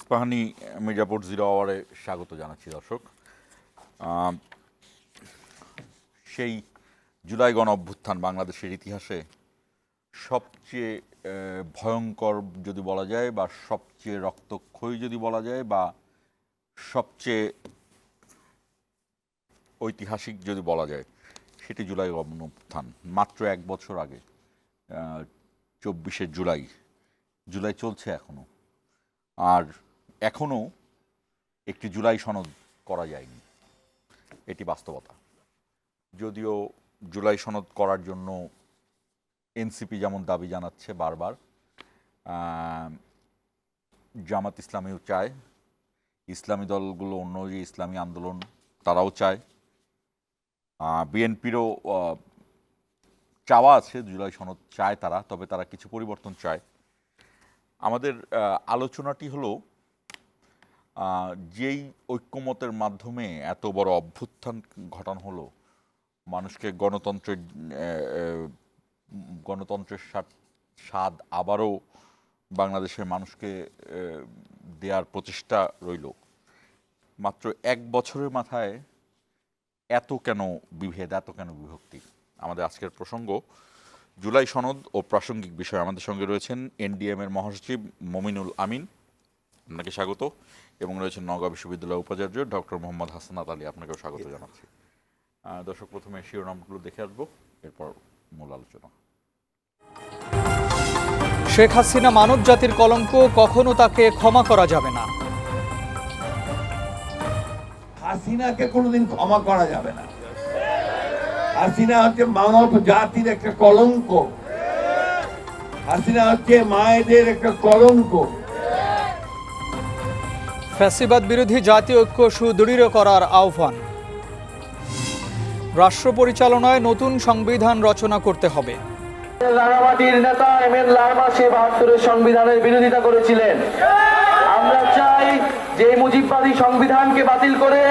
ইস্পাহানি মির্জাপুর 0 আওয়ারে স্বাগত জানাচ্ছি দর্শক। সেই জুলাই গণ অভ্যুত্থান বাংলাদেশের ইতিহাসে সবচেয়ে ভয়ঙ্কর যদি বলা যায়, বা সবচেয়ে রক্তক্ষয়ী যদি বলা যায়, বা সবচেয়ে ঐতিহাসিক যদি বলা যায়, সেটি জুলাই গণ অভ্যুত্থান। মাত্র 1 বছর আগে 24শে জুলাই। জুলাই চলছে এখনো, আর এখনো একটি জুলাই সনদ করা যায়নি, এটি বাস্তবতা। যদিও জুলাই সনদ করার জন্য এনসিপি যেমন দাবি জানাচ্ছে বারবার, জামাত ইসলামীও চায়, ইসলামী দলগুলো অন্য যে ইসলামী আন্দোলন তারাও চায়, বিএনপিরও চাওয়া আছে জুলাই সনদ চায় তারা, তবে তারা কিছু পরিবর্তন চায়। আমাদের আলোচনাটি হলো যেই ঐক্যমতের মাধ্যমে এত বড় অভ্যুত্থান ঘটানো হলো, মানুষকে গণতন্ত্রের স্বাদ আবারও বাংলাদেশের মানুষকে দেওয়ার প্রচেষ্টা রইল, মাত্র 1 বছরের মাথায় এত কেন বিভেদ, এত কেন বিভক্তি? আমাদের আজকের প্রসঙ্গ জুলাই সনদ ও প্রাসঙ্গিক বিষয়। আমাদের সঙ্গে রয়েছেন এনডিএম এর মহাসচিব মমিনুল আমিন, আপনাকে স্বাগত, এবং রয়েছেন নওগাঁ বিশ্ববিদ্যালয়ের উপাচার্য ডক্টর মোহাম্মদ হাসানাত আলী, আপনাকেও স্বাগত জানাচ্ছি। দর্শক, প্রথমে শিরোনামগুলো দেখে আসবো, এরপর মূল আলোচনা। শেখ হাসিনা মানব জাতির কলঙ্ক, কখনো তাকে ক্ষমা করা যাবে না। হাসিনাকে কোনোদিন ক্ষমা করা যাবে না। হাসিনা হচ্ছে মানব জাতির একটা কলঙ্ক। হাসিনা হচ্ছে মায়েদের একটা কলঙ্ক। ফ্যাসিবাদ বিরোধী জাতীয় ঐক্য সুদৃঢ় করার আহ্বান। রাষ্ট্র পরিচালনায় নতুন সংবিধান রচনা করতে হবে। রাঙামাটির নেতা এমএন লারমা সে 72-এর সংবিধানের বিরোধিতা করেছিলেন। আমরা চাই যে মুজিববাদী সংবিধানকে বাতিল করে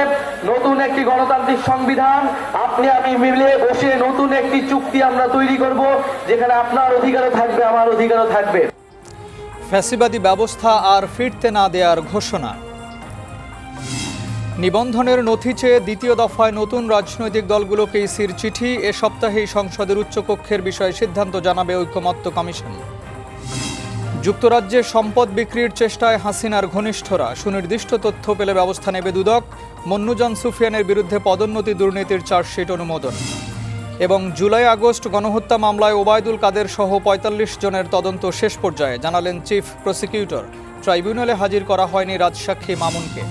নতুন একটি গণতান্ত্রিক সংবিধান, আপনি আমি মিলে বসে নতুন একটি চুক্তি আমরা তৈরি করব, যেখানে আপনার অধিকারও থাকবে, আমার অধিকারও থাকবে। ফ্যাসিবাদী ব্যবস্থা আর ফিরতে না দেওয়ার ঘোষণা। নিবন্ধনের নথি চেয়ে দ্বিতীয় দফায় নতুন রাজনৈতিক দলগুলোকে ইসির চিঠি। এ সপ্তাহেই সংসদের উচ্চকক্ষের বিষয়ে সিদ্ধান্ত জানাবে ঐকমত্য কমিশন। যুক্তরাজ্যে সম্পদ বিক্রির চেষ্টায় হাসিনার ঘনিষ্ঠরা, সুনির্দিষ্ট তথ্য পেলে ব্যবস্থা নেবে দুদক। মন্নুজান সুফিয়ানের বিরুদ্ধে পদোন্নতি দুর্নীতির চার্জশিট অনুমোদন। এবং জুলাই আগস্ট গণহত্যা মামলায় ওবায়দুল কাদের সহ ৪৫ জনের তদন্ত শেষ পর্যায়ে, জানালেন চিফ প্রসিকিউটর। ট্রাইব্যুনালে হাজির করা হয়নি রাজসাক্ষী মামুনকে।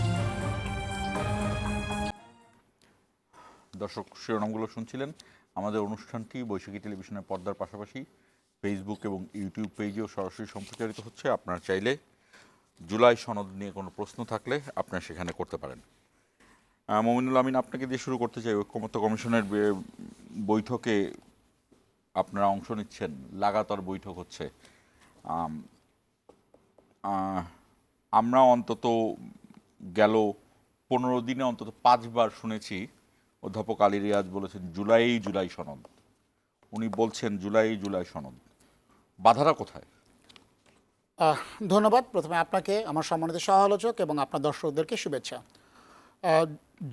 দর্শক, শিরোনামগুলো শুনছিলেন। আমাদের অনুষ্ঠানটি বৈশাখী টেলিভিশনের পর্দার পাশাপাশি ফেসবুক এবং ইউটিউব পেজেও সরাসরি সম্প্রচারিত হচ্ছে। আপনারা চাইলে জুলাই সনদ নিয়ে কোনো প্রশ্ন থাকলে আপনারা সেখানে করতে পারেন। মমিনুল আমিন, আপনাকে দিয়ে শুরু করতে চাই। ঐকমত্য কমিশনের বৈঠকে আপনারা অংশ নিচ্ছেন, লাগাতার বৈঠক হচ্ছে। আমরা অন্তত গেল 15 দিনে অন্তত 5 বার শুনেছি অধ্যাপক আলী রিয়াজ বলেছেন জুলাই সনদ। উনি বলছেন জুলাই সনদ। বাধাটা কোথায়? ধন্যবাদ। প্রথমে আপনাকে, আমার সম্মানিত সহ-আলোচক এবং আপনার দর্শকদেরকে শুভেচ্ছা।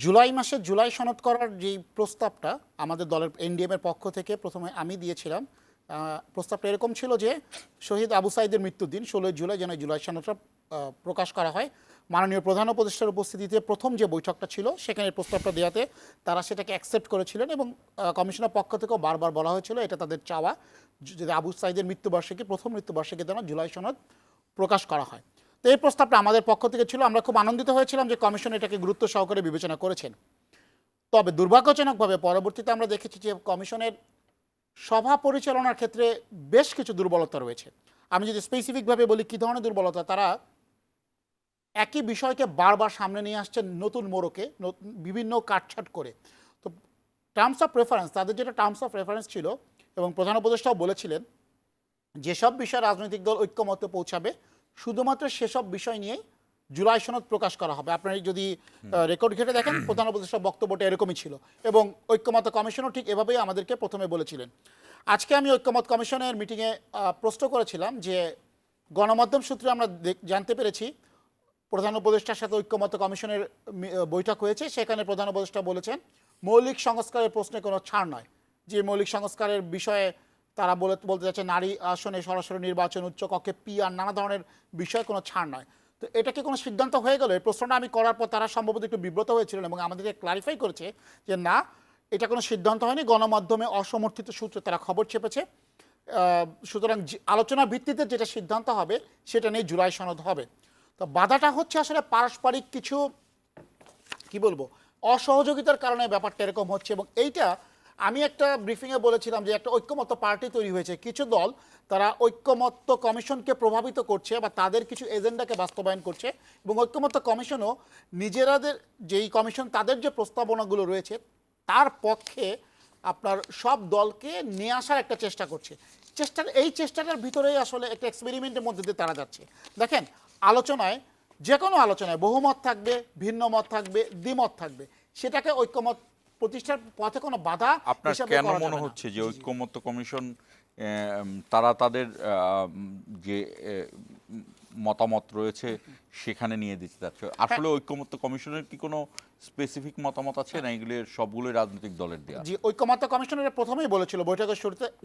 জুলাই মাসে জুলাই সনদ করার যেই প্রস্তাবটা আমাদের দলের এনডিএমের পক্ষ থেকে প্রথমে আমি দিয়েছিলাম, প্রস্তাবটা এরকম ছিল যে শহীদ আবু সাইদের মৃত্যুর দিন 16 জুলাই যেন জুলাই সনদটা প্রকাশ করা হয়। মাননীয় প্রধান উপদেষ্টার উপস্থিতিতে প্রথম যে বৈঠকটা ছিল সেখানে প্রস্তাবটা দেওয়াতে তারা সেটাকে অ্যাকসেপ্ট করেছিলেন, এবং কমিশনের পক্ষ থেকেও বারবার বলা হয়েছিল এটা তাদের চাওয়া যে আবু সাইদের মৃত্যুবার্ষিকী, প্রথম মৃত্যুবার্ষিকী যেন জুলাই সনদ প্রকাশ করা হয়। তো এই প্রস্তাবটা আমাদের পক্ষ থেকে ছিল। আমরা খুব আনন্দিত হয়েছিলাম যে কমিশন এটাকে গুরুত্ব সহকারে বিবেচনা করেছেন। তবে দুর্ভাগ্যজনকভাবে পরবর্তীতে আমরা দেখেছি যে কমিশনের সভা পরিচালনার ক্ষেত্রে বেশ কিছু দুর্বলতা রয়েছে। আমি যদি স্পেসিফিকভাবে বলি কী ধরনের দুর্বলতা, তারা একই বিষয়কে বারবার সামনে নিয়ে আসছেন নতুন মোড়কে, বিভিন্ন কাটছাট করে। তো টার্মস অফ রেফারেন্স, তাদের যেটা টার্মস অফ রেফারেন্স ছিল, এবং প্রধান উপদেষ্টাও বলেছিলেন যেসব বিষয়ে রাজনৈতিক দল ঐক্যমত্যে পৌঁছাবে শুধুমাত্র সেসব বিষয় নিয়েই জুলাই সনদ প্রকাশ করা হবে। আপনারা যদি রেকর্ড ঘেটে দেখেন, প্রধান উপদেষ্টার বক্তব্যটা এরকমই ছিল, এবং ঐক্যমত্য কমিশনও ঠিক এভাবেই আমাদেরকে প্রথমে বলেছিলেন। আজকে আমি ঐক্যমত্য কমিশনের মিটিংয়ে প্রশ্ন করেছিলাম যে গণমাধ্যম সূত্রে আমরা জানতে পেরেছি প্রধান উপদেষ্টার সাথে ঐক্যমত্য কমিশনের বৈঠক হয়েছে। সেখানে প্রধান উপদেষ্টা বলেছেন মৌলিক সংস্কারের প্রশ্নে কোনো ছাড় নয়, যে মৌলিক সংস্কারের বিষয়ে তারা বলতে যাচ্ছে নারী আসনে সরাসরি নির্বাচন, উচ্চকক্ষে PR, নানা ধরনের বিষয়ে কোনো ছাড় নয়। তো এটা কি কোনো সিদ্ধান্ত হয়ে গেল? এই প্রশ্নটা আমি করার পর তারা সম্ভবত একটু বিব্রত হয়েছিলেন এবং আমাদেরকে ক্লারিফাই করেছে যে না, এটা কোনো সিদ্ধান্ত হয়নি, গণমাধ্যমে অসমর্থিত সূত্রে তারা খবর ছেপেছে। সুতরাং আলোচনার ভিত্তিতে যেটা সিদ্ধান্ত হবে সেটা নিয়ে জুলাই সনদ হবে। তো বাধাটা হচ্ছে আসলে পারস্পরিক কিছু কি বলবো অসহযোগিতার কারণে ব্যাপারটা এরকম হচ্ছে। এবং এইটা আমি একটা ব্রিফিংয়ে বলেছিলাম যে একটা ঐক্যমত্য পার্টি তৈরি হয়েছে, কিছু দল তারা ঐক্যমত্য কমিশনকে প্রভাবিত করছে বা তাদের কিছু এজেন্ডাকে বাস্তবায়ন করছে, এবং ঐক্যমত্য কমিশনও নিজেরাদের যেই কমিশন তাদের যে প্রস্তাবনাগুলো রয়েছে তার পক্ষে আপনার সব দলকে নিয়ে আসার একটা চেষ্টা করছে। এই চেষ্টাটার ভিতরেই আসলে একটা এক্সপেরিমেন্টের মধ্যে দিয়ে তারা যাচ্ছে। দেখেন, আলোচনায় যে কোনো আলোচনায় বহুমত থাকবে, ভিন্ন মত থাকবে, দ্বিমত থাকবে, সেটাকে ঐক্যমত প্রতিষ্ঠার পথে কোনো বাধা আপনার হিসাবে কেন করা যাবে মনে না। হচ্ছে যে ঐক্যমত্য কমিশন তারা তাদের যে মতামত রয়েছে সেখানে নিয়ে দিতে চাচ্ছে? আসলে ঐক্যমত্য কমিশনের কি কোনো স্পেসিফিক মতামত আছে না এগুলো সবগুলোই রাজনৈতিক দলের দেয়া? জি, ঐক্যমত্য কমিশনের প্রথমেই বলেছিল বৈঠকের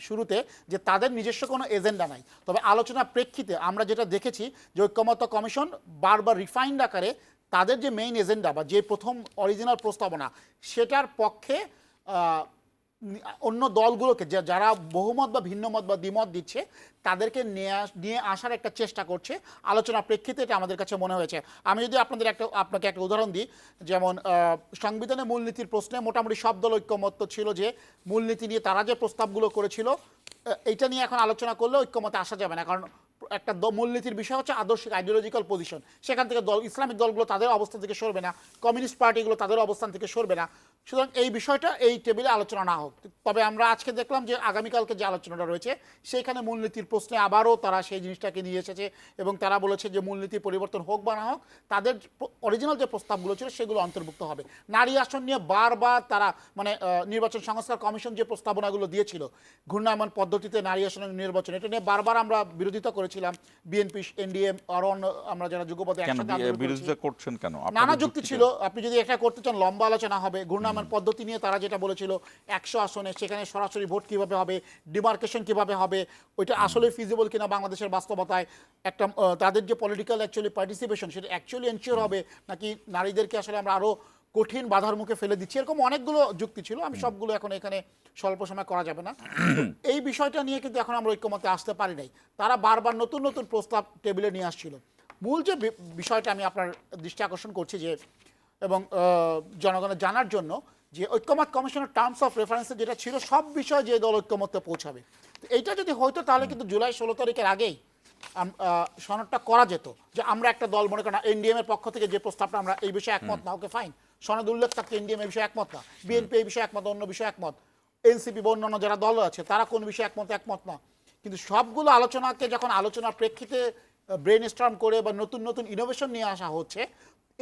শুরুতে যে তাদের নিজস্ব কোনো এজেন্ডা নাই। তবে আলোচনার প্রেক্ষিতে আমরা যেটা দেখেছি যে ঐক্যমত্য কমিশন বারবার রিফাইন্ড আকারে তাদের যে মেইন এজেন্ডা বা যে প্রথম অরিজিনাল প্রস্তাবনা সেটার পক্ষে অন্য দলগুলোকে যারা বহুমত বা ভিন্ন মত বা দ্বিমত দিচ্ছে তাদেরকে নিয়ে আসার একটা চেষ্টা করছে আলোচনার প্রেক্ষিতে। এটা আমাদের কাছে মনে হয়েছে। আমি যদি আপনাকে একটা উদাহরণ দিই, যেমন সংবিধানের মূলনীতির প্রশ্নে মোটামুটি সব দল ঐক্যমত্য ছিল যে মূলনীতি নিয়ে তারা যে প্রস্তাবগুলো করেছিল এইটা নিয়ে এখন আলোচনা করলে ঐক্যমতে আসা যাবে না, কারণ একটা মূলনীতির বিষয় হচ্ছে আদর্শিক আইডিওলজিক্যাল পজিশন। সেখান থেকে ইসলামিক দলগুলো তাদের অবস্থান থেকে সরবে না, কমিউনিস্ট পার্টিগুলো তাদের অবস্থান থেকে সরবে না। সুতরাং এই বিষয়টা এই টেবিলে আলোচনা না হোক। তবে আমরা আজকে দেখলাম যে আগামীকালকে যে আলোচনাটা রয়েছে সেইখানে মূলনীতির প্রশ্নে আবারও তারা সেই জিনিসটাকে নিয়ে এসেছে এবং তারা বলেছে যে মূলনীতি পরিবর্তন হোক বা না হোক তাদের অরিজিনাল যে প্রস্তাবগুলো ছিল সেগুলো অন্তর্ভুক্ত হবে। নারী আসন নিয়ে বারবার তারা নির্বাচন সংস্কার কমিশন যে প্রস্তাবনাগুলো দিয়েছিল ঘূর্ণায়মান পদ্ধতিতে নারী আসনের নির্বাচন, এটা নিয়ে বারবার আমরা বিরোধিতা করেছিলাম। বিএনপি, NDM আরো আমরা যারা যুগপথে বিরোধিতা করছেন কেন? নানা যুক্তি ছিল। আপনি যদি এটা করতে চান লম্বা আলোচনা হবে। ঘূর্ণায়মান পদ্ধতি নিয়ে তারা যেটা বলেছিল 100 আসনে সেখানে সরাসরি ভোট কিভাবে হবে, ডিমার্কেশন কিভাবে হবে, ওইটা আসলে ফিজিবল কিনা বাংলাদেশের বাস্তবতায়, একটা তাদের যে পলিটিক্যাল অ্যাকচুয়ালি পার্টিসিপেশন সেটা অ্যাকচুয়ালি এনশিওর হবে নাকি নারীদেরকে আসলে আমরা আরো কঠিন বাধার মুখে ফেলে দিচ্ছি, এরকম অনেকগুলো যুক্তি ছিল। আমি সবগুলো এখন এখানে স্বল্প সময় করা যাবে না। এই বিষয়টা নিয়ে কিন্তু এখন আমরা ঐক্যমতে আসতে পারি নাই। তারা বারবার নতুন নতুন প্রস্তাব টেবিলে নিয়ে আসছিল। মূল যে বিষয়টা আমি আপনার দৃষ্টি আকর্ষণ করছি যে, এবং জনগণের জানার জন্য যে ঐক্যমত কমিশনের টার্মস অফ রেফারেন্সে যেটা ছিল সব বিষয় যে দল ঐক্যমতে পৌঁছাবে, তো এইটা যদি হয়তো তাহলে কিন্তু জুলাই 16 তারিখের আগেই সনদটা করা যেত। যে আমরা একটা দল মনে করেন NDM এর পক্ষ থেকে যে প্রস্তাবটা আমরা এই বিষয়ে একমত না, ওকে ফাইন, সনদ উল্লেখ থাকতে NDM এই বিষয়ে একমত না, বিএনপি এই বিষয়ে একমত, অন্য বিষয়ে একমত, এনসিপি বা অন্যান্য যারা দল আছে তারা কোন বিষয়ে একমত না। কিন্তু সবগুলো আলোচনাকে যখন আলোচনার প্রেক্ষিতে ব্রেন স্টর্ম করে বা নতুন নতুন ইনোভেশন নিয়ে আসা হচ্ছে,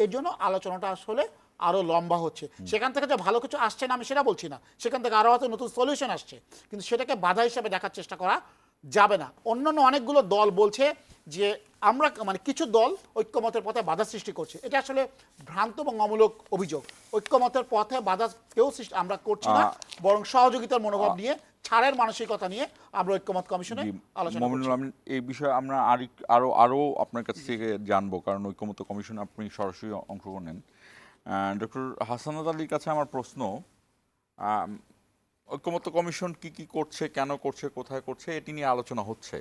এর জন্য আলোচনাটা আসলে আরো লম্বা হচ্ছে। সেখান থেকে যে ভালো কিছু আসছে না আমি সেটা বলছি না, সেখান থেকে আরো হয়তো নতুন সলিউশন আসছে, কিন্তু সেটাকে বাধা হিসেবে দেখার চেষ্টা করা যাবে না। অন্যান্য অনেকগুলো দল বলছে যে আমরা কিছু দল ঐক্যমতের পথে বাধা সৃষ্টি করছে, এটা আসলে ভ্রান্ত এবং অমূলক অভিযোগ। ঐক্যমতের পথে বাধা কেউ আমরা করছি না, বরং সহযোগিতার মনোভাব নিয়ে, ছাড়ের মানসিকতা নিয়ে আমরা ঐক্যমত কমিশনে আলোচনা করছি। এই বিষয়ে আমরা আরো আপনার কাছ থেকে জানবো, কারণ ঐক্যমত্য কমিশন আপনি সরাসরি অংশগ্রহণ নেন। ডক্টর হাসানাত আলীর কাছে আমার প্রশ্ন, ঐক্যমত্য কমিশন কি করছে, কেন করছে, কোথায় করছে, এটি নিয়ে আলোচনা হচ্ছে।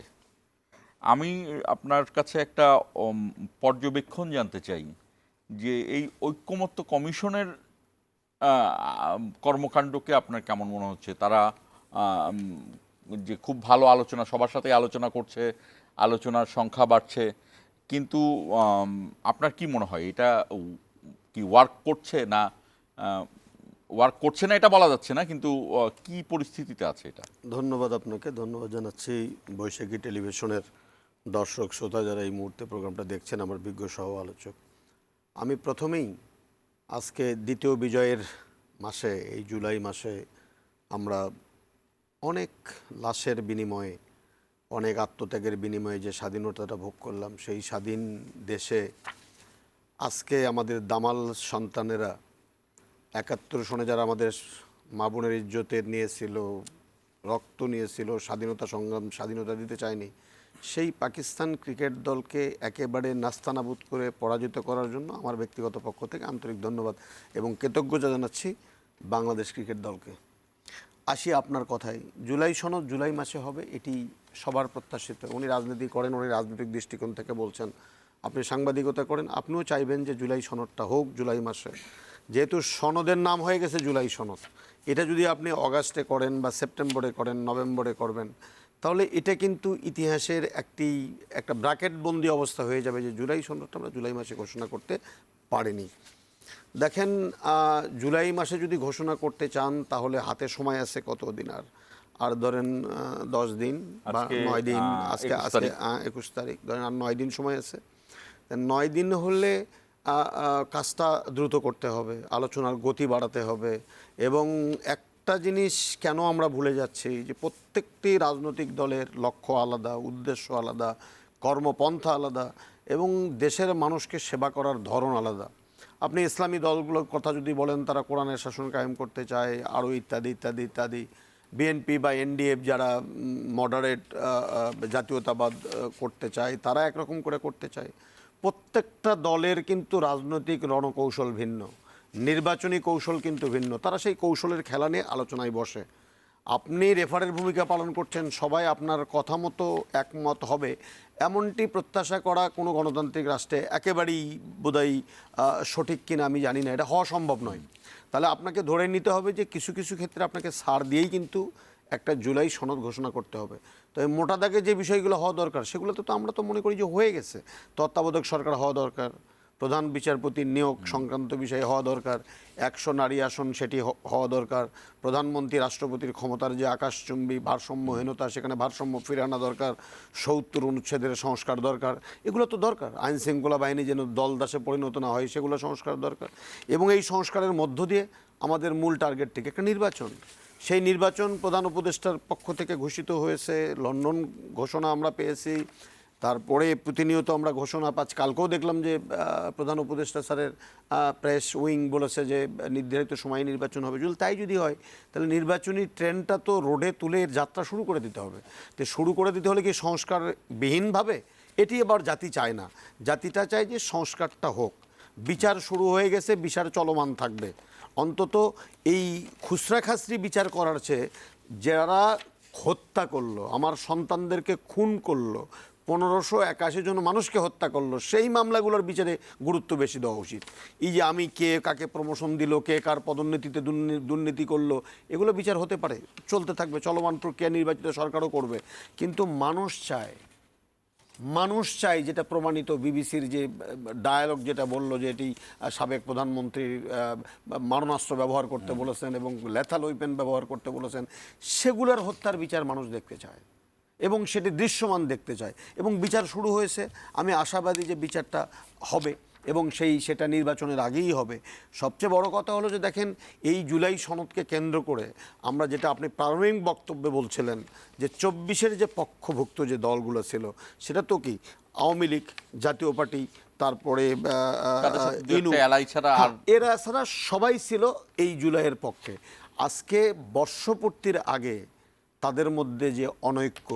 আমি আপনার কাছে একটা পর্যবেক্ষণ জানতে চাই যে এই ঐক্যমত্য কমিশনের কর্মকাণ্ডকে আপনার কেমন মনে হচ্ছে? তারা যে খুব ভালো আলোচনা, সবার সাথে আলোচনা করছে, আলোচনার সংখ্যা বাড়ছে, কিন্তু আপনার কি মনে হয় এটা কি ওয়ার্ক করছে না? ওয়ার্ক করছে না এটা বলা যাচ্ছে না, কিন্তু কি পরিস্থিতিতে আছে এটা? ধন্যবাদ আপনাকে, ধন্যবাদ জানাচ্ছি বৈশাখী টেলিভিশনের দর্শক শ্রোতা যারা এই মুহূর্তে প্রোগ্রামটা দেখছেন, আমার বিজ্ঞ সহ আলোচক। আমি প্রথমেই আজকে দ্বিতীয় বিজয়ের মাসে, এই জুলাই মাসে আমরা অনেক লাশের বিনিময়ে, অনেক আত্মত্যাগের বিনিময়ে যে স্বাধীনতাটা ভোগ করলাম, সেই স্বাধীন দেশে আজকে আমাদের দামাল সন্তানেরা ৭১ সনে যারা আমাদের মা বোনের ইজ্জতে নিয়েছিল, রক্ত নিয়েছিল, স্বাধীনতা সংগ্রাম, স্বাধীনতা দিতে চায়নি, সেই পাকিস্তান ক্রিকেট দলকে একেবারে নাস্তানাবুদ করে পরাজিত করার জন্য আমার ব্যক্তিগত পক্ষ থেকে আন্তরিক ধন্যবাদ এবং কৃতজ্ঞতা জানাচ্ছি বাংলাদেশ ক্রিকেট দলকে। আসি আপনার কথায়, জুলাই সনদ জুলাই মাসে হবে, এটি সবার প্রত্যাশিত। উনি রাজনীতি করেন, উনি রাজনৈতিক দৃষ্টিকোণ থেকে বলছেন, আপনি সাংবাদিকতা করেন, আপনিও চাইবেন যে জুলাই সনদটা হোক জুলাই মাসে। যেহেতু সনদের নাম হয়ে গেছে জুলাই সনদ, এটা যদি আপনি অগাস্টে করেন বা সেপ্টেম্বরে করেন, নভেম্বরে করবেন, তাহলে এটা কিন্তু ইতিহাসের একটা ব্র্যাকেটবন্দি অবস্থা হয়ে যাবে যে জুলাই সনদটা আমরা জুলাই মাসে ঘোষণা করতে পারিনি। দেখেন, জুলাই মাসে যদি ঘোষণা করতে চান তাহলে হাতে সময় আছে কতদিন? আর ধরেন 10 দিন বা 9 দিন, আজকে 21 তারিখ, ধরেন আর 9 দিন সময় আছে। 9 দিন হলে কাজটা দ্রুত করতে হবে, আলোচনার গতি বাড়াতে হবে। এবং একটা জিনিস কেন আমরা ভুলে যাচ্ছি যে প্রত্যেকটি রাজনৈতিক দলের লক্ষ্য আলাদা, উদ্দেশ্য আলাদা, কর্মপন্থা আলাদা এবং দেশের মানুষকে সেবা করার ধরন আলাদা। আপনি ইসলামী দলগুলোর কথা যদি বলেন, তারা কোরআনের শাসন কায়েম করতে চায়, আরও ইত্যাদি ইত্যাদি ইত্যাদি। বিএনপি বা এনডিএফ যারা মডারেট জাতীয়তাবাদ করতে চায়, তারা একরকম করে করতে চায়। প্রত্যেকটা দলের কিন্তু রাজনৈতিক রণকৌশল ভিন্ন, নির্বাচনী কৌশল কিন্তু ভিন্ন। তারা সেই কৌশলের খেলা নিয়ে আলোচনায় বসে। আপনি রেফারের ভূমিকা পালন করছেন, সবাই আপনার কথা মতো একমত হবে এমনটি প্রত্যাশা করা কোনো গণতান্ত্রিক রাষ্ট্রে একেবারেই বোধহয় সঠিক কিনা আমি জানি না, এটা হওয়া সম্ভব নয়। তাহলে আপনাকে ধরে নিতে হবে যে কিছু কিছু ক্ষেত্রে আপনাকে ছাড় দিয়েই কিন্তু একটা জুলাই সনদ ঘোষণা করতে হবে। তো এই মোটা দাগে যে বিষয়গুলো হওয়া দরকার সেগুলো তো আমরা তো মনে করি যে হয়ে গেছে। তত্ত্বাবধায়ক সরকার হওয়া দরকার, প্রধান বিচারপতি নিয়োগ সংক্রান্ত বিষয়ে হওয়া দরকার, 100 নারী আসন সেটি হওয়া দরকার, প্রধানমন্ত্রী রাষ্ট্রপতির ক্ষমতার যে আকাশচুম্বী ভারসাম্যহীনতা সেখানে ভারসাম্য ফিরে আনা দরকার, 70 অনুচ্ছেদের সংস্কার দরকার, এগুলো তো দরকার। আইন শৃঙ্খলা বাহিনী যেন দলদাসে পরিণত না হয় সেগুলো সংস্কার দরকার। এবং এই সংস্কারের মধ্য দিয়ে আমাদের মূল টার্গেট থেকে একটা নির্বাচন, সেই নির্বাচন প্রধান উপদেষ্টার পক্ষ থেকে ঘোষিত হয়েছে, লন্ডন ঘোষণা আমরা পেয়েছি, তারপরে প্রতিনিয়ত আমরা ঘোষণা পাচ্ছি। কালকেও দেখলাম যে প্রধান উপদেষ্টা স্যারের প্রেস উইং বলেছে যে নির্ধারিত সময়ে নির্বাচন হবে। তাই যদি হয় তাহলে নির্বাচনী ট্রেনটা তো রোডে তুলে এর যাত্রা শুরু করে দিতে হবে। তো শুরু করে দিতে হলে কি সংস্কারবিহীনভাবে? এটি এবার জাতি চায় না, জাতিটা চায় যে সংস্কারটা হোক। বিচার শুরু হয়ে গেছে, বিচার চলমান থাকবে। অন্তত এই খুচরা খাসরি বিচার করার চেয়ে যারা হত্যা করলো, আমার সন্তানদেরকে খুন করলো, 1581 জন মানুষকে হত্যা করলো, সেই মামলাগুলোর বিচারে গুরুত্ব বেশি দেওয়া উচিত। এই যে আমি কে কাকে প্রমোশন দিল, কে কার পদোন্নতিতে দুর্নীতি করলো, এগুলো বিচার হতে পারে, চলতে থাকবে, চলমান প্রক্রিয়া, নির্বাচিত সরকারও করবে। কিন্তু মানুষ চায় যেটা প্রমাণিত, বিবিসির যে ডায়ালগ যেটা বললো যে এটি সাবেক প্রধানমন্ত্রীর মারণাস্ত্র ব্যবহার করতে বলেছেন এবং লেথাল ওয়েপেন ব্যবহার করতে বলেছেন, সেগুলোর হত্যার বিচার মানুষ দেখতে চায় এবং সেটি দৃশ্যমান দেখতে চায়। এবং বিচার শুরু হয়েছে, আমি আশাবাদী যে বিচারটা হবে এবং সেটা নির্বাচনের আগেই হবে। সবচেয়ে বড় কথা হলো যে দেখেন, এই জুলাই সনদকে কেন্দ্র করে আমরা যেটা আপনি প্রারম্ভিক বক্তব্যে বলছিলেন যে 24-এর যে পক্ষভুক্ত যে দলগুলো ছিল, সেটা তো কি আওয়ামী লীগ, জাতীয় পার্টি, তারপরে এরা ছাড়া সবাই ছিল এই জুলাইয়ের পক্ষে। আজকে বর্ষপূর্তির আগে তাদের মধ্যে যে অনৈক্য,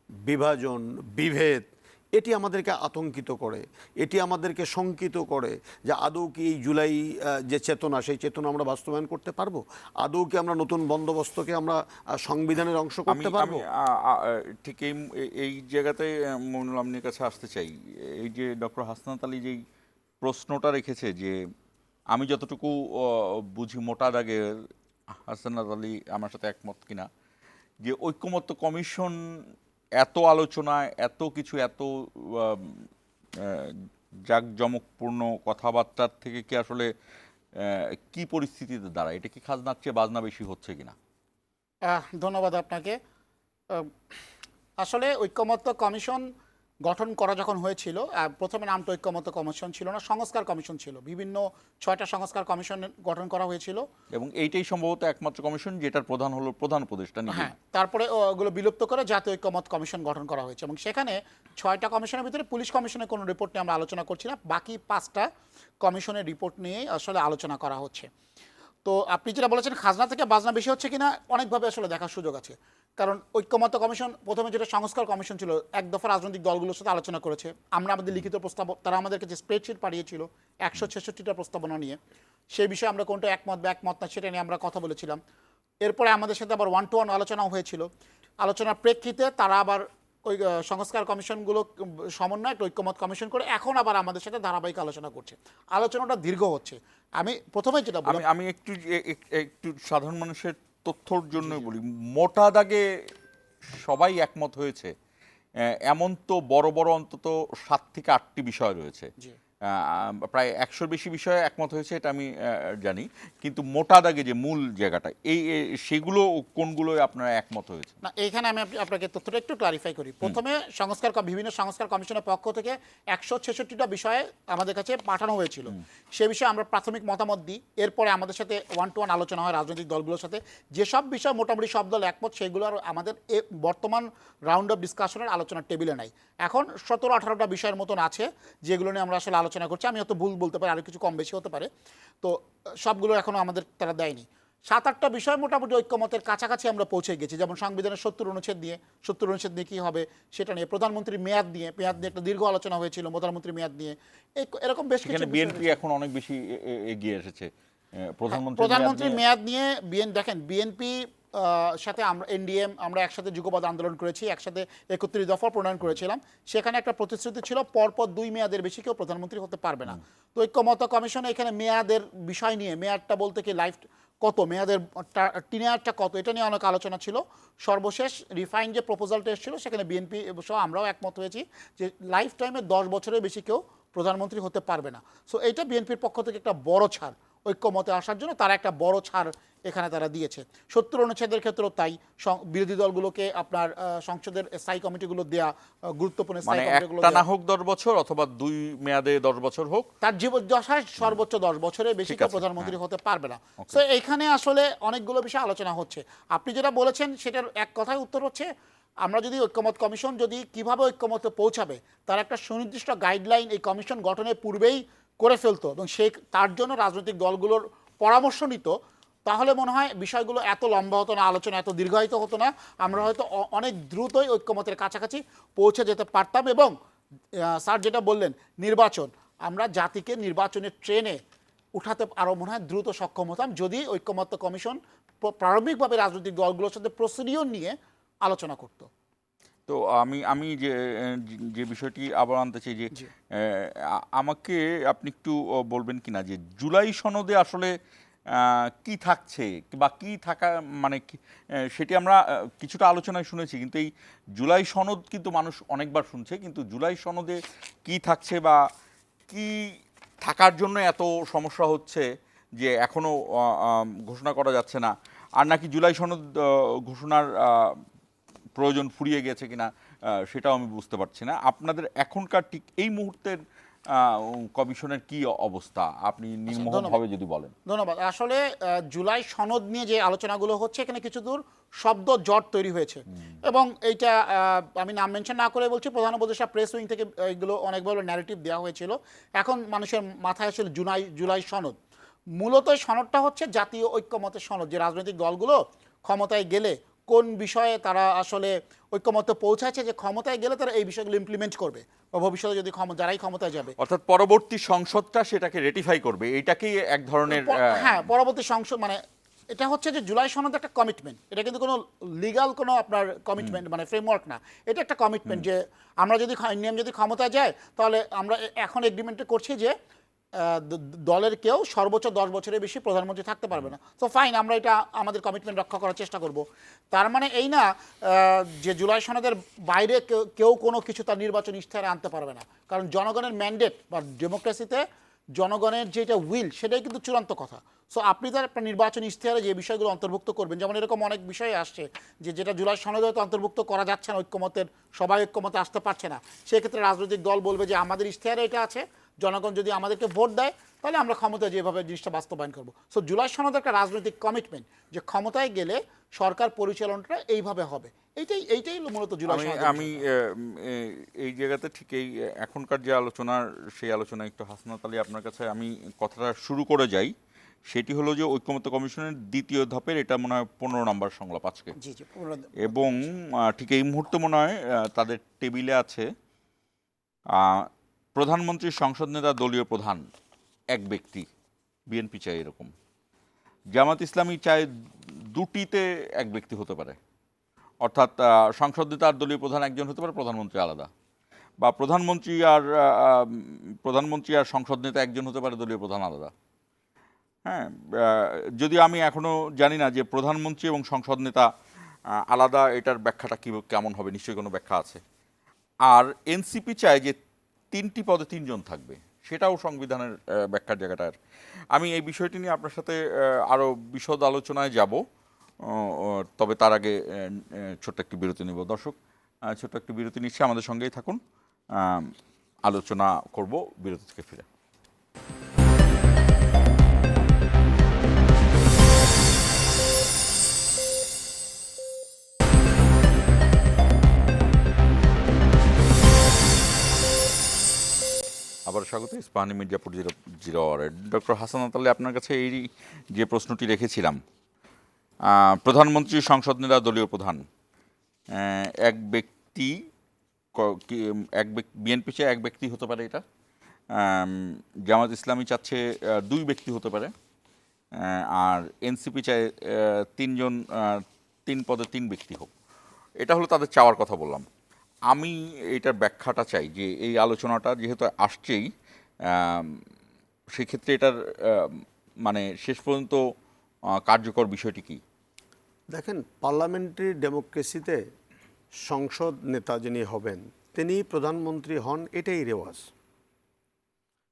বিভাজন, বিভেদ, এটি আমাদেরকে আতঙ্কিত করে, এটি আমাদেরকে শঙ্কিত করে যে আদৌ কি এই জুলাই যে চেতনা, সেই চেতনা আমরা বাস্তবায়ন করতে পারবো? আদৌ কি আমরা নতুন বন্দোবস্তকে আমরা সংবিধানের অংশ করতে পারবো? ঠিক এই জায়গাতে মইনুল আমিনের কাছে আসতে চাই। এই যে ডক্টর হাসনাত আলী যেই প্রশ্নটা রেখেছে, যে আমি যতটুকু বুঝি মোটা দাগে হাসনাত আলী আমার সাথে একমত কিনা, যে ঐকমত্য কমিশন এত আলোচনায়, এত কিছু, এত জাঁকজমকপূর্ণ কথাবার্তার থেকে কি আসলে কি পরিস্থিতিতে দাঁড়ায়? এটা কি খাজনার চেয়ে বাজনা বেশি হচ্ছে কিনা? ধন্যবাদ আপনাকে। আসলে ঐকমত্য কমিশন গঠন করা যখন হয়েছিল প্রথমে নামটা ঐক্যমত্য কমিশন ছিল না, সংস্কার কমিশন ছিল। বিভিন্ন 6টা সংস্কার কমিশন গঠন করা হয়েছিল। এবং এইটাই সম্ভবত একমাত্র কমিশন যেটার প্রধান হলো প্রধান উপদেষ্টা নিজে। হ্যাঁ, তারপরে ওগুলো বিলুপ্ত করে জাতীয় ঐক্যমত্য কমিশন গঠন করা হয়েছে এবং সেখানে 6টা কমিশনের ভিতরে পুলিশ কমিশনের কোনো রিপোর্ট নিয়ে আমরা আলোচনা করছি না, বাকি 5টা কমিশনের রিপোর্ট নিয়ে আসলে আলোচনা করা হচ্ছে। তো আপনি যেটা বলেছেন খাজনা থেকে বাজনা বেশি হচ্ছে কিনা, অনেকভাবে আসলে দেখার সুযোগ আছে। কারণ ঐক্যমত্য কমিশন প্রথমে যেটা সংস্কার কমিশন ছিল, এক দফা রাজনৈতিক দলগুলোর সাথে আলোচনা করেছে। আমরা আমাদের লিখিত প্রস্তাব, তারা আমাদেরকে যে স্প্রেডশিট পাঠিয়েছিল 166টা প্রস্তাবনা নিয়ে, সেই বিষয়ে আমরা কোনটা একমত বা একমত না সেটা নিয়ে আমরা কথা বলেছিলাম। এরপরে আমাদের সাথে আবার 1-to-1 আলোচনাও হয়েছিল। আলোচনার প্রেক্ষিতে তারা আবার ওই সংস্কার কমিশনগুলো সমন্বয় একটা ঐক্যমত কমিশন করে এখন আবার আমাদের সাথে ধারাবাহিক আলোচনা করছে। আলোচনাটা দীর্ঘ হচ্ছে। আমি প্রথমে যেটা বললাম, আমি একটু একটু সাধারণ মানুষের তথ্যর জন্য বলি, মোটা দাগে সবাই একমত হয়েছে এমন তো বড় বড় অন্তত 7 থেকে 8টি বিষয় রয়েছে। জি। প্রায় 100-র বেশি বিষয়ে একমত হয়েছে, এটা আমি জানি। কিন্তু মোটা দাগে যে মূল জায়গাটা সেগুলো কোনগুলো আপনারা একমত হয়েছে? না, এইখানে আমি আপনাকে তথ্যটা একটু ক্লারিফাই করি। প্রথমে বিভিন্ন সংস্কার কমিশনের পক্ষ থেকে 166টা বিষয়ে আমাদের কাছে পাঠানো হয়েছিল। সে বিষয়ে আমরা প্রাথমিক মতামত দিই। এরপরে আমাদের সাথে 1-to-1 আলোচনা হয় রাজনৈতিক দলগুলোর সাথে। যেসব বিষয় মোটামুটি সব দল একমত, সেগুলো আর আমাদের বর্তমান রাউন্ড অফ ডিসকাশনের আলোচনার টেবিলে নাই। এখন 17-18টা বিষয়ের মতন আছে যেগুলো নিয়ে আমরা আসলে আলোচনা করছি। আমি হয়তো ভুল বলতে পারি, আরও কিছু কম বেশি হতে পারে। তো সবগুলো এখনও আমাদের তারা দেয়নি। 7-8টা বিষয় মোটামুটি ঐক্যমতের কাছাকাছি আমরা পৌঁছে গেছি। যেমন সংবিধানের 70 অনুচ্ছেদ নিয়ে কী হবে সেটা নিয়ে, প্রধানমন্ত্রীর মেয়াদ নিয়ে একটা দীর্ঘ আলোচনা হয়েছিল প্রধানমন্ত্রীর মেয়াদ নিয়ে। এরকম বেশ কিছু বিএনপি এখন অনেক বেশি এগিয়ে এসেছে প্রধানমন্ত্রীর মেয়াদ নিয়ে। দেখেন, বিএনপি সাথে আমরা এনডিএম আমরা একসাথে যুগপৎ আন্দোলন করেছি, একসাথে 31 দফা প্রণয়ন করেছিলাম। সেখানে একটা প্রতিশ্রুতি ছিল পরপর 2 মেয়াদের বেশি কেউ প্রধানমন্ত্রী হতে পারবে না। তো ঐক্যমত্য কমিশনে এখানে মেয়াদের বিষয় নিয়ে, মেয়াদটা বলতে কি লাইফ কত, মেয়াদের টিনেয়ারটা কত, এটা নিয়ে অনেক আলোচনা ছিল। সর্বশেষ রিফাইন যে প্রপোজালটা এসেছিল সেখানে বিএনপি সহ আমরাও একমত হয়েছি যে লাইফ টাইমে 10 বছরের বেশি কেউ প্রধানমন্ত্রী হতে পারবে না। সো এইটা বিএনপির পক্ষ থেকে একটা বড় ছাড়, ঐক্যমতে আসার জন্য তারা একটা বড় ছাড় এখানে তারা দিয়েছে। 70 অনুচ্ছেদের ক্ষেত্রেও তাই, বিরোধী দলগুলোকে আপনার সংসদের স্থায়ী কমিটিগুলো দেয়া, গুরুত্বপূর্ণ স্থায়ী কমিটিগুলো একটা না হোক 10 বছর অথবা 2 মেয়াদে 10 বছর হোক, তার জীবদ্দশায় সর্বোচ্চ 10 বছরের বেশি কেউ প্রধানমন্ত্রী হতে পারবে না। তো এইখানে আসলে অনেকগুলো বিষয় আলোচনা হচ্ছে। আপনি যেটা বলেছেন সেটার এক কথায় উত্তর হচ্ছে, আমরা যদি ঐক্যমত কমিশন যদি কিভাবে ঐক্যমতে পৌঁছাবে তার একটা সুনির্দিষ্ট গাইডলাইন এই কমিশন গঠনের পূর্বেই করে ফেলতো এবং তার জন্য রাজনৈতিক দলগুলোর পরামর্শ নিত, তাহলে মনে হয় বিষয়গুলো এত লম্বা হতো না, আলোচনা এত দীর্ঘায়িত হতো না। আমরা হয়তো অনেক দ্রুতই ঐক্যমতের কাছাকাছি পৌঁছে যেতে পারতাম। এবং স্যার যেটা বললেন, নির্বাচন, আমরা জাতিকে নির্বাচনের ট্রেনে উঠাতে আরও মনে হয় দ্রুত সক্ষম হতাম যদি ঐক্যমত্য কমিশন প্রারম্ভিকভাবে রাজনৈতিক দলগুলোর সাথে প্রসিডিওর নিয়ে আলোচনা করত। তো আমি যে বিষয়টি আবার আনতে চাই যে আমাকে আপনি একটু বলবেন কিনা যে জুলাই সনদে আসলে কি থাকছে বা কি থাকা মানে সেটি আমরা কিছুটা আলোচনায় শুনেছি, কিন্তু এই জুলাই সনদ কিন্তু মানুষ অনেকবার শুনছে, কিন্তু জুলাই সনদে কি থাকছে বা কি থাকার জন্য এত সমস্যা হচ্ছে যে এখনো ঘোষণা করা যাচ্ছে না, আর নাকি জুলাই সনদ ঘোষণার প্রয়োজন ফুরিয়ে গেছে কিনা সেটাও আমি বুঝতে পারছি না। আপনাদের এখনকার ঠিক এই মুহূর্তের কমিশনের কি অবস্থা আপনি নির্মোহভাবে যদি বলেন। ধন্যবাদ। আসলে জুলাই সনদ নিয়ে যে আলোচনাগুলো হচ্ছে এখানে কিছু দূর শব্দ জট তৈরি হয়েছে এবং এইটা আমি নাম মেনশন না করে বলছি, প্রধান উপদেষ্টা প্রেস উইং থেকে এইগুলো অনেকভাবে ন্যারেটিভ দেওয়া হয়েছিল। এখন মানুষের মাথায় আসলে জুলাই সনদ, মূলত সনদটা হচ্ছে জাতীয় ঐক্যমতের সনদ, যে রাজনৈতিক দলগুলো ক্ষমতায় গেলে কোন বিষয়ে তারা আসলে ঐক্যমতে পৌঁছাচ্ছে, যে ক্ষমতায় গেলে তারা এই বিষয়গুলো ইমপ্লিমেন্ট করবে বা ভবিষ্যতে যদি যারাই ক্ষমতায় যাবে, অর্থাৎ পরবর্তী সংসদটা সেটাকে রেটিফাই করবে, এটাকেই এক ধরনের হ্যাঁ পরবর্তী সংসদ, মানে এটা হচ্ছে যে জুলাই সনদ একটা কমিটমেন্ট, এটা কিন্তু কোনো লিগাল কোনো আপনার কমিটমেন্ট মানে ফ্রেমওয়ার্ক না, এটা একটা কমিটমেন্ট যে আমরা যদি নিয়ম যদি ক্ষমতায় যায় তাহলে আমরা এখন এগ্রিমেন্টে করছি যে দলের কেউ সর্বোচ্চ 10 বছরের বেশি প্রধানমন্ত্রী থাকতে পারবে না। তো ফাইন, আমরা এটা আমাদের কমিটমেন্ট রক্ষা করার চেষ্টা করব। তার মানে এই না যে জুলাই সনদের বাইরে কেউ কোনো কিছু তার নির্বাচন ইশতেহারে আনতে পারবে না, কারণ জনগণের ম্যান্ডেট বা ডেমোক্রেসিতে জনগণের যেটা উইল সেটাই কিন্তু চূড়ান্ত কথা। সো আপনি তার আপনার নির্বাচন ইশতেহারে যে বিষয়গুলো অন্তর্ভুক্ত করবেন, যেমন এরকম অনেক বিষয় আসছে যেটা জুলাই সনদে হয়তো অন্তর্ভুক্ত করা যাচ্ছে না, ঐক্যমতের সবাই ঐক্যমতে আসতে পারছে না, সেক্ষেত্রে রাজনৈতিক দল বলবে যে আমাদের ইশতেহারে এটা আছে, জনগণ যদি আমাদেরকে ভোট দেয় তাহলে আমরা ক্ষমতায় যেভাবে জিনিসটা বাস্তবায়ন করবো। সো জুলাই সনদ একটা রাজনৈতিক কমিটমেন্ট যে ক্ষমতায় গেলে সরকার পরিচালনাটা এইভাবে হবে। এইটাই মূলত জুলাই আমি সনদের আমি এই জায়গাতে ঠিক এই এখনকার যে আলোচনার সেই আলোচনা একটু হাসনাত আলী আপনার কাছে আমি কথাটা শুরু করে যাই। সেটি হলো যে ঐকমত্য কমিশনের দ্বিতীয় ধাপের এটা মনে হয় 15 নম্বর সংলাপ আজকে, জি এবং ঠিক এই মুহূর্তে মনে হয় তাদের টেবিলে আছে প্রধানমন্ত্রী, সংসদ নেতা, দলীয় প্রধান এক ব্যক্তি, বিএনপি চাই এরকম, জামাত ইসলামী চায় দুটিতে এক ব্যক্তি হতে পারে, অর্থাৎ সংসদ নেতা আর দলীয় প্রধান একজন হতে পারে, প্রধানমন্ত্রী আলাদা, বা প্রধানমন্ত্রী আর সংসদ নেতা একজন হতে পারে, দলীয় প্রধান আলাদা। হ্যাঁ, যদিও আমি এখনো জানি না যে প্রধানমন্ত্রী এবং সংসদ নেতা আলাদা এটার ব্যাখ্যাটা কেমন হবে, নিশ্চয়ই কোনো ব্যাখ্যা আছে। আর এনসিপি চায় যে 3টি পদে 3 জন থাকবে, সেটাও সংবিধানের ব্যাখ্যার জায়গাটার। আমি এই বিষয়টি নিয়ে আপনার সাথে আরও বিশদ আলোচনায় যাব, তবে তার আগে ছোট্ট একটি বিরতি নেব। দর্শক, ছোট্ট একটি বিরতি নিচ্ছে, আমাদের সঙ্গেই থাকুন, আলোচনা করব বিরতি থেকে ফিরে। আবার স্বাগত ইস্পাহানি মির্জাপুর 0 ডক্টর হাসানাত আলী, আপনার কাছে এই যে প্রশ্নটি রেখেছিলাম, প্রধানমন্ত্রী, সংসদ নেতা, দলীয় প্রধান এক ব্যক্তি, বিএনপি চায় এক ব্যক্তি হতে পারে, এটা জামাত ইসলামী চাচ্ছে 2 ব্যক্তি হতে পারে, আর এনসিপি চায় 3 পদে 3 ব্যক্তি হোক। এটা হলো তাদের চাওয়ার কথা বললাম। আমি এটার ব্যাখ্যাটা চাই যে এই আলোচনাটা যেহেতু আসছেই, সেক্ষেত্রে এটার মানে শেষ পর্যন্ত কার্যকর বিষয়টি কি? দেখেন, পার্লামেন্টারি ডেমোক্রেসিতে সংসদ নেতা যিনি হবেন তিনি প্রধানমন্ত্রী হন, এটাই রেওয়াজ।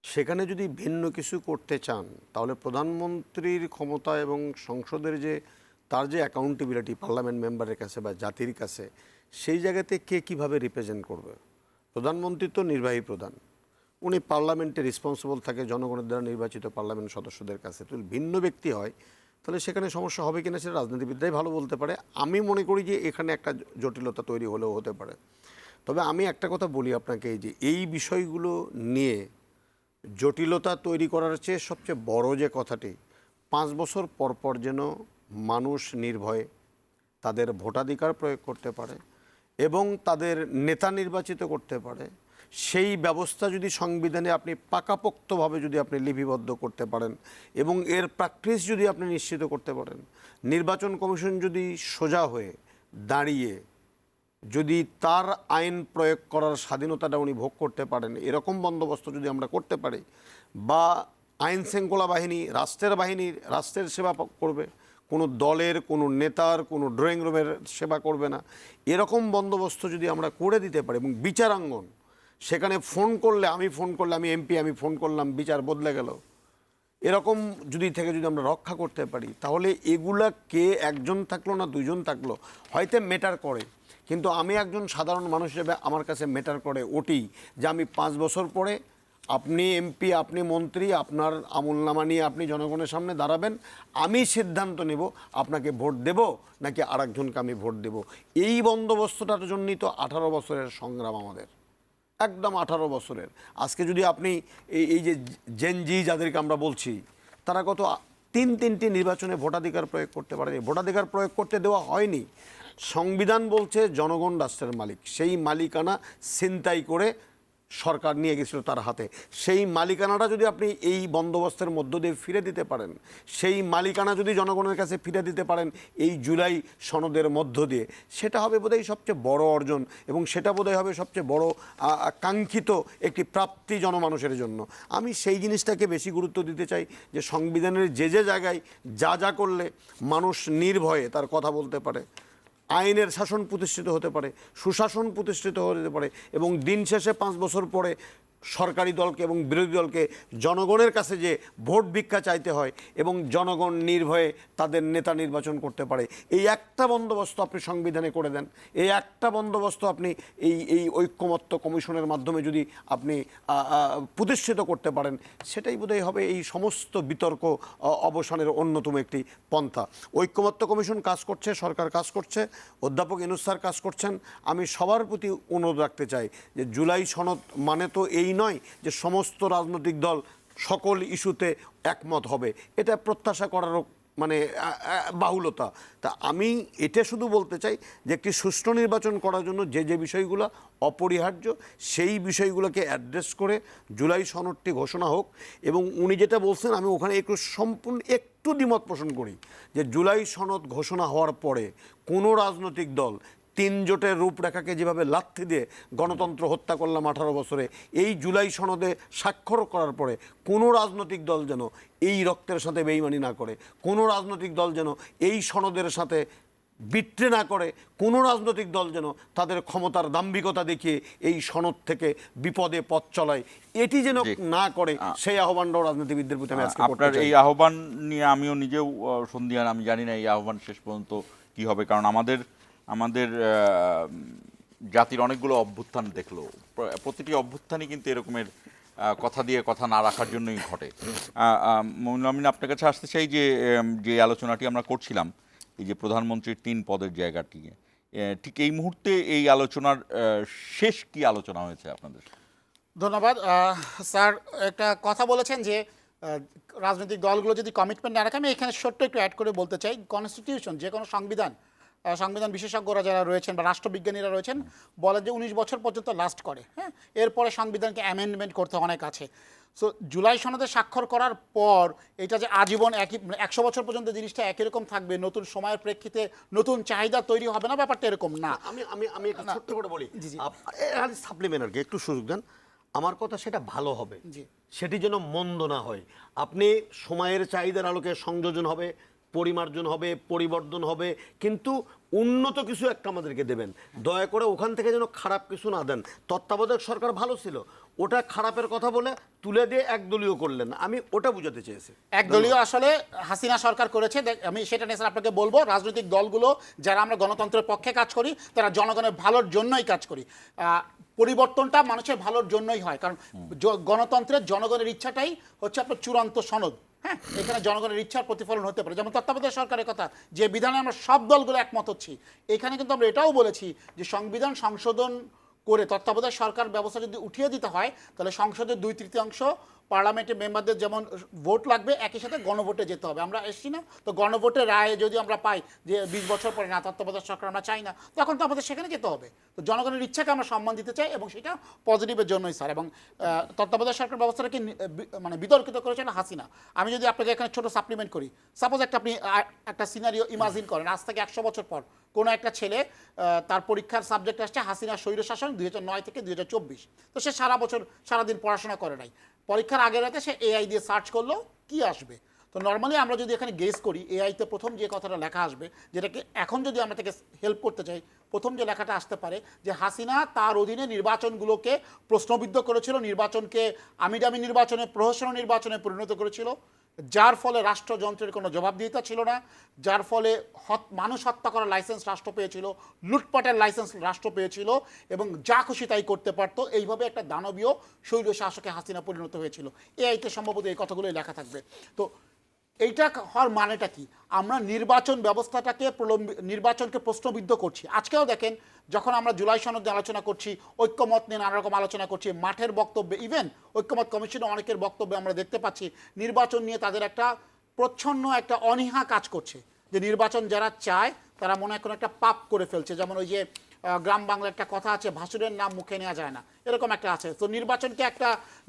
সেখানে যদি ভিন্ন কিছু করতে চান তাহলে প্রধানমন্ত্রীর ক্ষমতা এবং সংসদের যে তার যে অ্যাকাউন্টেবিলিটি পার্লামেন্ট মেম্বারের কাছে বা জাতির কাছে, সেই জায়গাতে কে কিভাবে রিপ্রেজেন্ট করবে? প্রধানমন্ত্রী তো নির্বাহী প্রধান, উনি পার্লামেন্টে রেসপন্সিবল থাকে জনগণের দ্বারা নির্বাচিত পার্লামেন্ট সদস্যদের কাছে। তো ভিন্ন ব্যক্তি হয় তাহলে সেখানে সমস্যা হবে কিনা সেটা রাজনীতিবিদরাই ভালো বলতে পারে। আমি মনে করি যে এখানে একটা জটিলতা তৈরি হলেও হতে পারে। তবে আমি একটা কথা বলি আপনাকে, যে এই বিষয়গুলো নিয়ে জটিলতা তৈরি করার চেয়ে সবচেয়ে বড় যে কথাটি, 5 বছর পর পর যেন মানুষ নির্ভয়ে তাদের ভোটাধিকার প্রয়োগ করতে পারে এবং তাদের নেতা নির্বাচিত করতে পারে, সেই ব্যবস্থা যদি সংবিধানে আপনি পাকাপোক্তভাবে যদি আপনি লিপিবদ্ধ করতে পারেন এবং এর প্র্যাকটিস যদি আপনি নিশ্চিত করতে পারেন, নির্বাচন কমিশন যদি সোজা হয়ে দাঁড়িয়ে যদি তার আইন প্রয়োগ করার স্বাধীনতাটা উনি ভোগ করতে পারেন, এরকম বন্দোবস্ত যদি আমরা করতে পারি, বা আইন শৃঙ্খলা বাহিনী রাষ্ট্রের সেবা করবে, কোনো দলের, কোনো নেতার, কোনো ড্রয়িং রুমের সেবা করবে না, এরকম বন্দোবস্ত যদি আমরা করে দিতে পারি, এবং বিচারাঙ্গন সেখানে ফোন করলে আমি এমপি, আমি ফোন করলাম, বিচার বদলে গেল, এরকম যদি আমরা রক্ষা করতে পারি, তাহলে এগুলা কে একজন থাকলো না 2 জন থাকলো হয়তো ম্যাটার করে, কিন্তু আমি একজন সাধারণ মানুষ হিসেবে আমার কাছে ম্যাটার করে ওটি যে আমি 5 বছর পরে আপনি এমপি, আপনি মন্ত্রী, আপনার আমলনামা নিয়ে আপনি জনগণের সামনে দাঁড়াবেন, আমি সিদ্ধান্ত নেব আপনাকে ভোট দেব নাকি আরেকজনকে আমি ভোট দেব। এই বন্দোবস্তটার জন্যই তো 18 বছরের সংগ্রাম আমাদের, একদম 18 বছরের। আজকে যদি আপনি এই যে জেনজি যাদেরকে আমরা বলছি, তারা কত 3টি নির্বাচনে ভোটাধিকার প্রয়োগ করতে পারেনি, ভোটাধিকার প্রয়োগ করতে দেওয়া হয়নি। সংবিধান বলছে জনগণ রাষ্ট্রের মালিক, সেই মালিকানা ছিনতাই করে সরকার নিয়ে গেছিল তার হাতে। সেই মালিকানাটা যদি আপনি এই বন্দোবস্তের মধ্য দিয়ে ফিরে দিতে পারেন, সেই মালিকানা যদি জনগণের কাছে ফিরে দিতে পারেন এই জুলাই সনদের মধ্য দিয়ে, সেটা হবে বোধহয় সবচেয়ে বড় অর্জন, এবং সেটা বোধহয় হবে সবচেয়ে বড় কাঙ্ক্ষিত একটি প্রাপ্তি জনমানুষের জন্য। আমি সেই জিনিসটাকে বেশি গুরুত্ব দিতে চাই, যে সংবিধানের যে জায়গায় যা করলে মানুষ নির্ভয়ে তার কথা বলতে পারে, আইনের শাসন প্রতিষ্ঠিত হতে পারে, সুশাসন প্রতিষ্ঠিত হতে পারে, এবং দিন শেষে 5 বছর পরে সরকারি দলকে এবং বিরোধী দলকে জনগণের কাছে যে ভোট ভিক্ষা চাইতে হয় এবং জনগণ নির্ভয়ে তাদের নেতা নির্বাচন করতে পারে, এই একটা বন্দোবস্ত আপনি সংবিধানে করে দেন, এই একটা বন্দোবস্ত আপনি এই ঐক্যমত্য কমিশনের মাধ্যমে যদি আপনি প্রতিষ্ঠিত করতে পারেন, সেটাই বোধহয় হবে এই সমস্ত বিতর্ক অবসানের অন্যতম একটি পন্থা। ঐক্যমত্য কমিশন কাজ করছে, সরকার কাজ করছে, অধ্যাপক ইউনূস স্যার কাজ করছেন। আমি সবার প্রতি অনুরোধ রাখতে চাই যে জুলাই সনদ মানে তো এই নয় যে সমস্ত রাজনৈতিক দল সকল ইস্যুতে একমত হবে, এটা প্রত্যাশা করারও মানে বাহুলতা। তা আমি এটা শুধু বলতে চাই যে একটি সুষ্ঠু নির্বাচন করার জন্য যে যে বিষয়গুলো অপরিহার্য সেই বিষয়গুলোকে অ্যাড্রেস করে জুলাই সনদটি ঘোষণা হোক। এবং উনি যেটা বলছেন আমি ওখানে একটু দ্বিমত পোষণ করি যে জুলাই সনদ ঘোষণা হওয়ার পরে কোনো রাজনৈতিক দল 3 জোটের রূপরেখাকে যেভাবে লাথি দিয়ে গণতন্ত্র হত্যা করলাম 18 বছরে, এই জুলাই সনদে স্বাক্ষর করার পরে কোনো রাজনৈতিক দল যেন এই রক্তের সাথে বেইমানি না করে, কোনো রাজনৈতিক দল যেন এই সনদের সাথে বিট্রে না করে, কোনো রাজনৈতিক দল যেন তাদের ক্ষমতার দাম্ভিকতা দেখিয়ে এই সনদ থেকে বিপদে পথ চলায়, এটি যেন না করে, সেই আহ্বানটাও রাজনীতিবিদদের প্রতি আমি আজকে করতে আপনার চাই। এই আহ্বান নিয়ে আমিও নিজেও সন্ধিয়ান, আমি জানি না এই আহ্বান শেষ পর্যন্ত কি হবে, কারণ আমাদের জাতির অনেকগুলো অভ্যুত্থান দেখলো, প্রতিটি অভ্যুত্থানই কিন্তু এরকমের কথা দিয়ে কথা না রাখার জন্যই ঘটে। মঈনুল আমিন, আপনার কাছে আসতে চাই যে আলোচনাটি আমরা করছিলাম, এই যে প্রধানমন্ত্রীর 3 পদের জায়গাটি, ঠিক এই মুহূর্তে এই আলোচনার শেষ কি আলোচনা হয়েছে আপনাদের? ধন্যবাদ স্যার। একটা কথা বলেছেন যে রাজনৈতিক দলগুলো যদি কমিটমেন্ট না রাখে, আমি এখানে ছোট্ট একটু অ্যাড করে বলতে চাই, কনস্টিটিউশন যে কোনো সংবিধান বিশেষজ্ঞরা যারা রয়েছেন বা রাষ্ট্রবিজ্ঞানীরা রয়েছেন বলে যে 19 বছর পর্যন্ত লাস্ট করে, হ্যাঁ, এরপরে সংবিধানকে অ্যামেন্ডমেন্ট করতে অনেক আছে। সো জুলাই সনদে স্বাক্ষর করার পর এটা যে আজীবন একই 100 বছর পর্যন্ত জিনিসটা একই রকম থাকবে, নতুন সময়ের প্রেক্ষিতে নতুন চাহিদা তৈরি হবে না, ব্যাপারটা এরকম না। আমি একটু ছোট্ট করে বলি, সাপ্লিমেন্ট আর কি, একটু সুযোগ দেন। আমার কথা সেটা ভালো হবে, সেটি যেন মন্দ না হয়। আপনি সময়ের চাহিদার আলোকে সংযোজন হবে, পরিমার্জন হবে, পরিবর্তন হবে, কিন্তু উন্নত কিছু একটা আমাদেরকে দেবেন। দয়া করে ওখান থেকে যেন খারাপ কিছু না দেন। তত্ত্বাবধায়ক সরকার ভালো ছিল, ওটা খারাপের কথা বলে তুলে দিয়ে একদলীয় করলেন, আমি ওটা বুঝাতে চেয়েছি। একদলীয় আসলে হাসিনা সরকার করেছে, আমি সেটা নিয়ে আপনাকে বলবো, রাজনৈতিক দলগুলো যারা আমরা গণতন্ত্রের পক্ষে কাজ করি তারা জনগণের ভালোর জন্যই কাজ করি। পরিবর্তনটা মানুষের ভালোর জন্যই হয়, কারণ গণতন্ত্রের জনগণের ইচ্ছাটাই হচ্ছে আপনার চূড়ান্ত সনদ। হ্যাঁ, এখানে জনগণের ইচ্ছার প্রতিফলন হতে পারে, যেমন তত্ত্বাবধায়ক সরকারের কথা, যে বিধানে আমরা সব দলগুলো একমত হচ্ছি। এখানে কিন্তু আমরা এটাও বলেছি যে সংবিধান সংশোধন করে তত্ত্বাবধায়ক সরকার ব্যবস্থা যদি উঠিয়ে দিতে হয়, তাহলে সংসদের 2/3 পার্লামেন্টের মেম্বারদের যেমন ভোট লাগবে, একই সাথে গণভোটে যেতে হবে। আমরা এসছি না তো, গণভোটের রায়ে যদি আমরা পাই যে 20 বছর পরে না তত্ত্বাবধায়ক সরকার আমরা চাই না, তখন তো আমাদের সেখানে যেতে হবে। তো জনগণের ইচ্ছাকে আমরা সম্মান দিতে চাই এবং সেটা পজিটিভের জন্যই স্যার। এবং তত্ত্বাবধায়ক সরকার ব্যবস্থাটাকে মানে বিতর্কিত করেছেন হাসিনা। আমি যদি আপনাকে এখানে ছোট সাপ্লিমেন্ট করি, সাপোজ আপনি একটা সিনারিও ইমাজিন করেন, আজ থেকে 100 বছর পর কোনো একটা ছেলে, তার পরীক্ষার সাবজেক্ট আসছে হাসিনা স্বৈরশাসন 2009 থেকে 2024। তো সে সারাদিন পড়াশোনা করে নাই, পরীক্ষার আগের রাতে সে এআই দিয়ে সার্চ করলো কি আসবে। তো নর্মালি আমরা যদি এখানে গেস করি, এআইতে প্রথম যে কথাটা লেখা আসবে, যেটাকে এখন যদি আমরা তাকে হেল্প করতে চাই, প্রথম যে লেখাটা আসতে পারে যে হাসিনা তার অধীনে নির্বাচনগুলোকে প্রশ্নবিদ্ধ করেছিল, নির্বাচনকে আমিডামি নির্বাচনে, প্রহসন নির্বাচনে পরিণত করেছিল, যার ফলে রাষ্ট্রযন্ত্রের কোনো জবাবদিহিতা ছিল না, যার ফলে মানুষ হত্যা করার লাইসেন্স রাষ্ট্র পেয়েছিল, লুটপাটের লাইসেন্স রাষ্ট্র পেয়েছিল এবং যা খুশি তাই করতে পারতো। এইভাবে একটা দানবীয় স্বৈর শাসকে হাসিনা পরিণত হয়েছিল। এআইতে সম্ভবত এই কথাগুলোই লেখা থাকবে। তো এইটা হওয়ার মানেটা কি? আমরা নির্বাচন ব্যবস্থাটাকে নির্বাচনকে প্রশ্নবিদ্ধ করছি। আজকেও দেখেন, যখন আমরা জুলাই সনদ নিয়ে আলোচনা করছি, ঐক্যমত নিয়ে নানা রকম আলোচনা করছি, মাঠের বক্তব্যে, ইভেন ঐক্যমত কমিশনে অনেকের বক্তব্যে আমরা দেখতে পাচ্ছি নির্বাচন নিয়ে তাদের একটা প্রচ্ছন্ন একটা অনীহা কাজ করছে, যে নির্বাচন যারা চায় তারা মনে হয় কোনো একটা পাপ করে ফেলছে। যেমন ওই যে গ্রাম বাংলা একটা কথা আছে, ভাসুরের নাম মুখে নেওয়া যায় না, এরকম একটা আছে। তো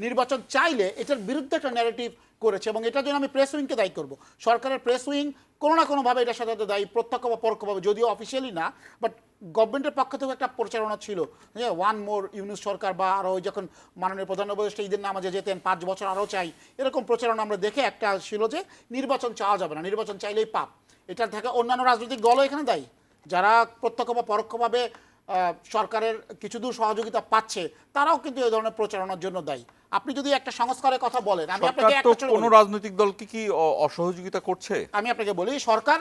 নির্বাচন চাইলে এটার বিরুদ্ধে একটা ন্যারেটিভ করেছে, এবং এটার জন্য আমি প্রেস উইংকে দায়ী করবো। সরকারের প্রেস উইং কোনো না কোনোভাবে এটার সাথে দায়ী, প্রত্যক্ষ বা পরোক্ষভাবে, যদিও অফিসিয়ালি না, বাট গভর্নমেন্টের পক্ষ থেকে একটা প্রচারণা ছিল যে ওয়ান মোর ইউনুস সরকার, বা আরও যখন মাননীয় প্রধান উপদেষ্টা ঈদের নামাজে যেতেন 5 বছর আরও চাই, এরকম প্রচারণা আমরা দেখে একটা ছিল যে নির্বাচন চাওয়া যাবে না, নির্বাচন চাইলেই পাপ। এটার থেকে অন্যান্য রাজনৈতিক দলও এখানে দায়ী, যারা প্রত্যক্ষ বা পরোক্ষভাবে সরকারের কিছু দূর সহযোগিতা পাচ্ছে, তারাও কিন্তু এই ধরনের প্রচারণার জন্য দায়ী। আপনি যদি একটা সংস্কারের কথা বলেন, আমি সরকার আপনাকে তো একটা ছোট কোনো বলি। রাজনৈতিক দলকে কি অসহযোগিতা করছে? আমি আপনাকে বলি, সরকার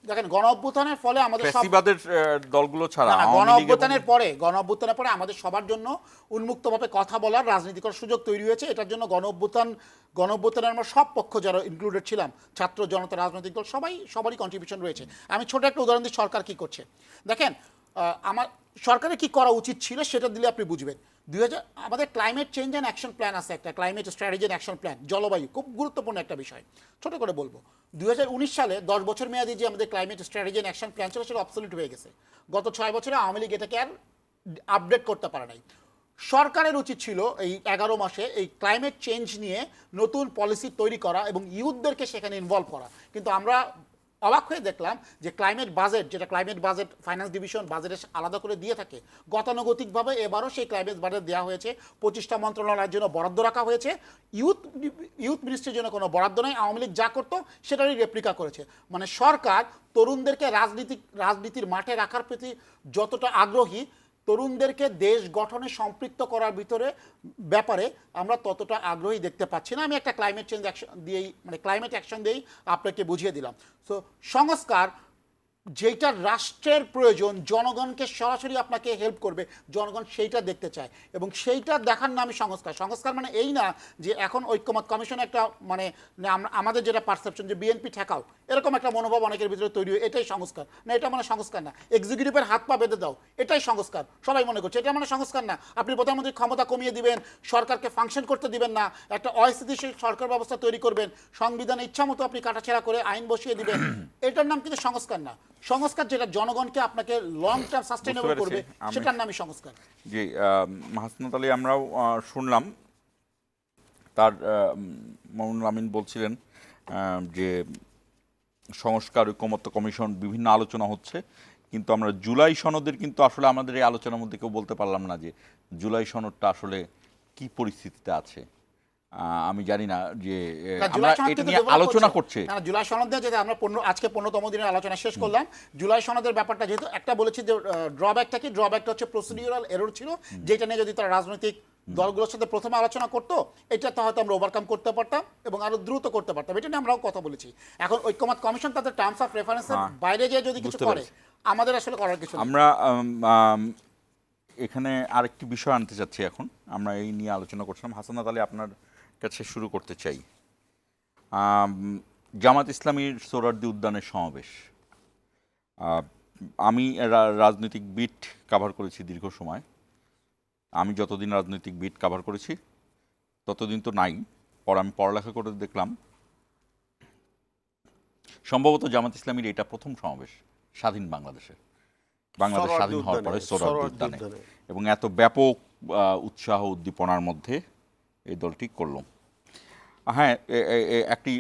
দেখেন গণ অভ্যুত্থানের ফলে আমাদের সব ফ্যাসিবাদের দলগুলো ছাড়া না, আওয়ামী গণ লীগ এবং- অভ্যুত্থানের পরে আমাদের সবার জন্য উন্মুক্তভাবে কথা বলার, রাজনীতি করার সুযোগ তৈরি হয়েছে। এটার জন্য গণ অভ্যুত্থানের আমরা সব পক্ষ যারা ইনক্লুডেড ছিলাম, ছাত্র জনতা, রাজনৈতিক দল, সবারই কন্ট্রিবিউশন রয়েছে। আমি ছোট একটা উদাহরণ দিই সরকার কি করছে। দেখেন, আমার সরকারের কি করা উচিত ছিল সেটা দিলে আপনি বুঝবেন। আমাদের climate change and action plan আছে, একটা climate strategy and action plan, জলবায়ু, খুব গুরুত্বপূর্ণ একটা বিষয়। ছোট করে বলবো, 2019 সালে 10 বছর মেয়াদি যে আমাদের climate strategy and action plan ছিল সেটা অবসলিউট হয়ে গেছে। গত 6 বছরে আওয়ামী লীগ এটাকে আর আপডেট করতে পারে নাই। সরকারের উচিত ছিল এই 11 মাসে এই ক্লাইমেট চেঞ্জ নিয়ে নতুন পলিসি তৈরি করা এবং ইউথদেরকে সেখানে ইনভলভ করা। কিন্তু আমরা অবাক হয়ে দেখলাম যে ক্লাইমেট বাজেট, যেটা ক্লাইমেট বাজেট ফাইন্যান্স ডিভিশন বাজেটে আলাদা করে দিয়ে থাকে, গতানুগতিকভাবে এবারও সেই ক্লাইমেট বাজেট দেওয়া হয়েছে। 25টা মন্ত্রণালয়ের জন্য বরাদ্দ রাখা হয়েছে। ইউথ মিনিস্ট্রির জন্য কোনো বরাদ্দ নেই। আওয়ামী লীগ যা করতো সেটারই রেপ্লিকা করেছে। মানে সরকার তরুণদেরকে রাজনীতির মাঠে রাখার প্রতি যতটা আগ্রহী, তরুণদেরকে দেশ গঠনে সম্পৃক্ত করার ব্যাপারে আমরা ততটা আগ্রহী দেখতে পাচ্ছি না। আমি একটা ক্লাইমেট চেঞ্জ অ্যাকশন দিয়েই, মানে ক্লাইমেট অ্যাকশন দিয়েই আপনাকে বুঝিয়ে দিলাম। সো সংস্কার যেটা রাষ্ট্রের প্রয়োজন, জনগণকে সরাসরি আপনাকে হেল্প করবে, জনগণ সেইটা দেখতে চায় এবং সেইটা দেখার নামই সংস্কার। সংস্কার মানে এই না যে এখন ঐক্যমত কমিশন একটা, মানে আমাদের যেটা পারসেপশন যে বিএনপি ঠেকাও, এরকম একটা মনোভাব অনেকের ভিতরে তৈরি হয়, এটাই সংস্কার না। এটা মানে সংস্কার না। এক্সিকিউটিভের হাত পা বেঁধে দাও, এটাই সংস্কার সবাই মনে করছে। এটা মানে সংস্কার না। আপনি প্রধানমন্ত্রীর ক্ষমতা কমিয়ে দিবেন, সরকারকে ফাংশন করতে দিবেন না, একটা অস্থিতিশীল সরকার ব্যবস্থা তৈরি করবেন, সংবিধানে ইচ্ছা মতো আপনি কাটাছেড়া করে আইন বসিয়ে দিবেন, এটার নাম কিন্তু সংস্কার না। সংস্কার যেটা জনগণকে আপনাকে লং টার্ম সাস্টেইনেবল করবে, সেটার নামই সংস্কার। জি, হাসনাত আলী আমরাও শুনলাম তার, মামুনুল আমিন বলছিলেন যে সংস্কার ঐকমত্য কমিশন বিভিন্ন আলোচনা হচ্ছে, কিন্তু আমরা জুলাই সনদের কিন্তু আসলে আমাদের এই আলোচনার মধ্যে কেউ বলতে পারলাম না যে জুলাই সনদটা আসলে কি পরিস্থিতিতে আছে। আমি জানি না যে আমরা এটা নিয়ে আলোচনা করছে। জুলাই সনদ নিয়ে যেটা আমরা আজকে 15তম দিনের আলোচনা শেষ করলাম। জুলাই সনদের ব্যাপারটা যেহেতু একটা বলেছি যে ড্রব্যাকটা কি, ড্রব্যাকটা হচ্ছে প্রসিডিউরাল এরর ছিল, যেটা নিয়ে যদি তারা রাজনৈতিক দলগুলোর সাথে প্রথমে আলোচনা করতো, এটা তো হয়তো আমরা ওভারকাম করতে পারতাম এবং আরো দ্রুত করতে পারতাম। এটা নিয়ে আমরাও কথা বলেছি। এখন ঐক্যমত কমিশন তাদের টার্মস অফ রেফারেন্সের বাইরে গিয়ে যদি কিছু করে, আমাদের আসলে করার কিছু নেই। আমরা এখানে আরেকটি বিষয় আনতে চাচ্ছি। এখন আমরা এই নিয়ে আলোচনা করছিলাম। হাসনাত আলী, আপনার কাছে শুরু করতে চাই। জামাত ইসলামীর সোহরাওয়ার্দী উদ্যানের সমাবেশ, আমি রাজনৈতিক বিট কভার করেছি দীর্ঘ সময়। আমি যতদিন রাজনৈতিক বিট কভার করেছি ততদিন তো নাই, আমি পড়ালেখা করে দেখলাম সম্ভবত জামাত ইসলামীর এটা প্রথম সমাবেশ স্বাধীন বাংলাদেশ স্বাধীন হওয়ার পরে সোহরাওয়ার্দী উদ্যানে, এবং এত ব্যাপক উৎসাহ উদ্দীপনার মধ্যে এই দলটি করল। হ্যাঁ, একটি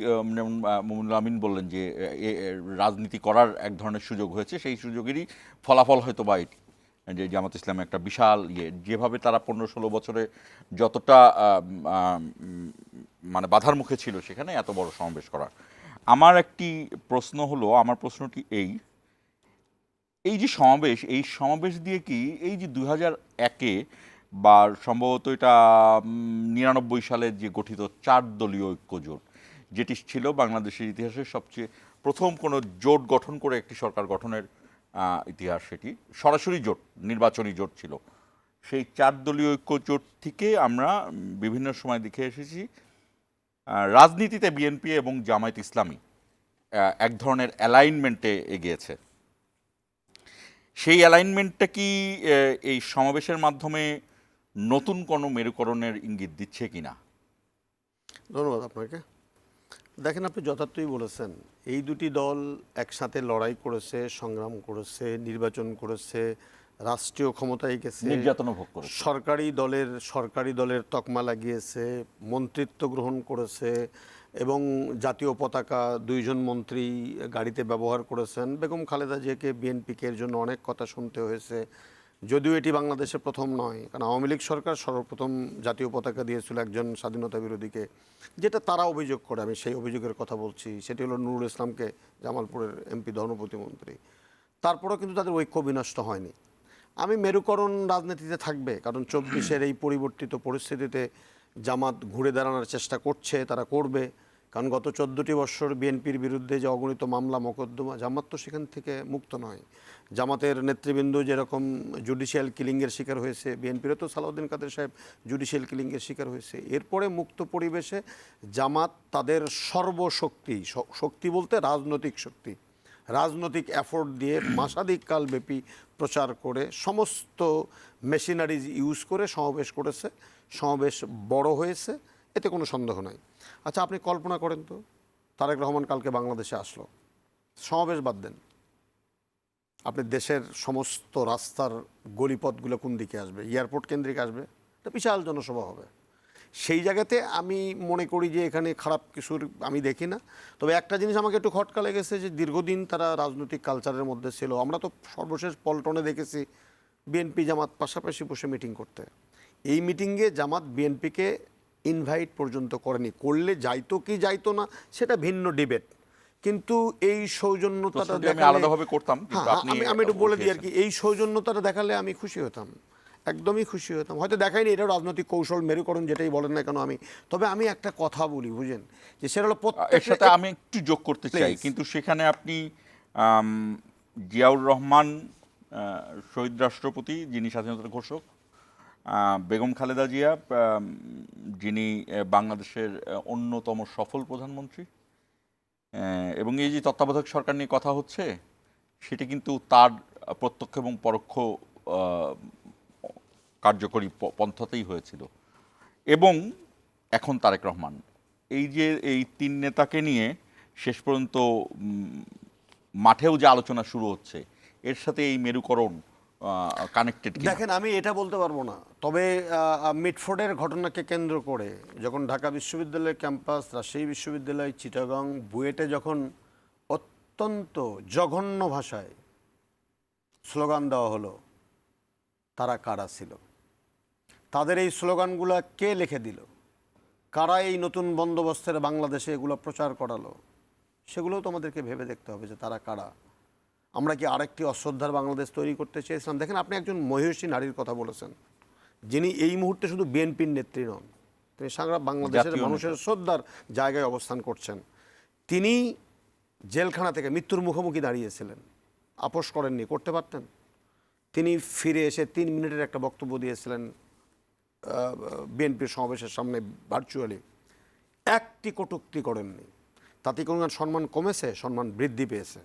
মামুনুল আমিন বললেন যে রাজনীতি করার এক ধরনের সুযোগ হয়েছে, সেই সুযোগেরই ফলাফল হয়তো বা এটি যে জামাত ইসলাম একটা বিশাল যেভাবে তারা 15-16 বছরে যতটা মানে বাধার মুখে ছিল সেখানে এত বড় সমাবেশ করা। আমার একটি প্রশ্ন হলো, আমার প্রশ্নটি এই যে সমাবেশ, এই সমাবেশ দিয়ে কি এই যে 2001-এ বা সম্ভবত এটা 99 সালে যে গঠিত 4 দলীয় ঐক্য জোট, যেটি ছিল বাংলাদেশের ইতিহাসের সবচেয়ে প্রথম কোনো জোট গঠন করে একটি সরকার গঠনের ইতিহাস, সেটি সরাসরি জোট, নির্বাচনী জোট ছিল। সেই 4 দলীয় ঐক্য জোট থেকে আমরা বিভিন্ন সময় দেখে এসেছি রাজনীতিতে বিএনপি এবং জামায়াত ইসলামী এক ধরনের অ্যালাইনমেন্টে এগিয়েছে। সেই অ্যালাইনমেন্টটা কি এই সমাবেশের মাধ্যমে নতুন কোনো মেরুকরণের ইঙ্গিত দিচ্ছে কিনা? ধন্যবাদ আপনাকে। দেখেন, আপনি যথার্থই বলেছেন, এই দুটি দল একসাথে লড়াই করেছে, সংগ্রাম করেছে, নির্বাচন করেছে, রাষ্ট্রীয় ক্ষমতায় গেছে, নির্যাতন ভোগ করেছে, সরকারি দলের তকমা লাগিয়েছে, মন্ত্রিত্ব গ্রহণ করেছে এবং জাতীয় পতাকা 2 জন মন্ত্রী গাড়িতে ব্যবহার করেছেন। বেগম খালেদা জিয়াকে বিএনপিকে এর জন্য অনেক কথা শুনতে হয়েছে, যদিও এটি বাংলাদেশে প্রথম নয়, কারণ আওয়ামী লীগ সরকার সর্বপ্রথম জাতীয় পতাকা দিয়েছিল একজন স্বাধীনতা বিরোধীকে, যেটা তারা অভিযোগ করে। আমি সেই অভিযোগের কথা বলছি, সেটি হলো নুরুল ইসলামকে, জামালপুরের এমপি ধর্ম প্রতিমন্ত্রী। তারপরেও কিন্তু তাদের ঐক্য বিনষ্ট হয়নি। আমি মেরুকরণ রাজনীতিতে থাকবে, কারণ 24-এর এই পরিবর্তিত পরিস্থিতিতে জামাত ঘুরে দাঁড়ানোর চেষ্টা করছে, তারা করবে। কারণ গত 14টি বছর বিএনপির বিরুদ্ধে যে অগণিত মামলা মোকদ্দমা, জামাত তো সেখান থেকে মুক্ত নয়। জামাতের নেতৃবৃন্দ যেরকম জুডিশিয়াল কিলিংয়ের শিকার হয়েছে, বিএনপিরও তো সালাউদ্দিন কাদের সাহেব জুডিশিয়াল কিলিংয়ের শিকার হয়েছে। এরপরে মুক্ত পরিবেশে জামাত তাদের সর্বশক্তি, শক্তি বলতে রাজনৈতিক শক্তি, রাজনৈতিক এফোর্ট দিয়ে মাসাধিক কালব্যাপী প্রচার করে সমস্ত মেশিনারিজ ইউজ করে সমাবেশ করেছে। সমাবেশ বড় হয়েছে, এতে কোনো সন্দেহ নাই। আচ্ছা, আপনি কল্পনা করেন তো, তারেক রহমান কালকে বাংলাদেশে আসলো, সমাবেশ বাদ দেন, আপনি দেশের সমস্ত রাস্তার গলিপথগুলো কোন দিকে আসবে? এয়ারপোর্ট কেন্দ্রিক আসবে, এটা বিশাল জনসভা হবে। সেই জায়গাতে আমি মনে করি যে এখানে খারাপ কিছুর আমি দেখি না। তবে একটা জিনিস আমাকে একটু খটকা লেগেছে যে দীর্ঘদিন তারা রাজনৈতিক কালচারের মধ্যে ছিল। আমরা তো সর্বশেষ পল্টনে দেখেছি বিএনপি জামাত পাশাপাশি বসে মিটিং করতে। এই মিটিংয়ে জামাত বিএনপিকে ইনভাইট পর্যন্ত করেনি। করলে যাইতো কি যাইতো না সেটা ভিন্ন ডিবেট, কিন্তু এই সৌজন্যতাটা আমি আলাদাভাবে করতাম, কিন্তু আপনি আমি একটু বলে দিই আর কি, এই সৌজন্যতাটা দেখালে আমি খুশি হতাম, একদমই খুশি হতাম। হয়তো দেখাইনি, এটা রাজনৈতিক কৌশল, মেরুকরণ যেটাই বলেন না কেন। তবে আমি একটা কথা বলি, বুঝেন, যে সেটা হলো এর সাথে আমি একটু যোগ করতে চাই, কিন্তু সেখানে আপনি জিয়াউর রহমান শহীদ রাষ্ট্রপতি, যিনি স্বাধীনতার ঘোষক, বেগম খালেদা জিয়া, যিনি বাংলাদেশের অন্যতম সফল প্রধানমন্ত্রী, এবং এই যে তত্ত্বাবধায়ক সরকার নিয়ে কথা হচ্ছে, সেটি কিন্তু তার প্রত্যক্ষ এবং পরোক্ষ কার্যকরী পন্থাতেই হয়েছিল। এবং এখন তারেক রহমান, এই যে এই তিন নেতাকে নিয়ে শেষ পর্যন্ত মাঠেও যে আলোচনা শুরু হচ্ছে, এর সাথে এই মেরুকরণ কানেক্টেড। দেখেন, আমি এটা বলতে পারবো না, তবে মিটফোর্ডের ঘটনাকে কেন্দ্র করে যখন ঢাকা বিশ্ববিদ্যালয়ের ক্যাম্পাস, রাজশাহী বিশ্ববিদ্যালয়, চিটাগাং, বুয়েটে যখন অত্যন্ত জঘন্য ভাষায় স্লোগান দেওয়া হলো, তারা কারা ছিল, তাদের এই স্লোগানগুলো কে লিখে দিল, কারা এই নতুন বন্দোবস্তের বাংলাদেশে এগুলো প্রচার করালো, সেগুলোও তো আমাদেরকে ভেবে দেখতে হবে যে তারা কারা। আমরা কি আরেকটি অশ্রদ্ধার বাংলাদেশ তৈরি করতে চেয়েছিলাম? দেখেন, আপনি একজন মহিষী নারীর কথা বলেছেন, যিনি এই মুহূর্তে শুধু বিএনপির নেত্রী নন, তিনি সারা বাংলাদেশের মানুষের শ্রদ্ধার জায়গায় অবস্থান করছেন। তিনি জেলখানা থেকে মৃত্যুর মুখোমুখি দাঁড়িয়েছিলেন, আপোষ করেননি, করতে পারতেন। তিনি ফিরে এসে 3 মিনিটের একটা বক্তব্য দিয়েছিলেন বিএনপির সমাবেশের সামনে ভার্চুয়ালি, একটি কটূক্তি করেননি। তাতে কোনো সম্মান কমেছে? সম্মান বৃদ্ধি পেয়েছে।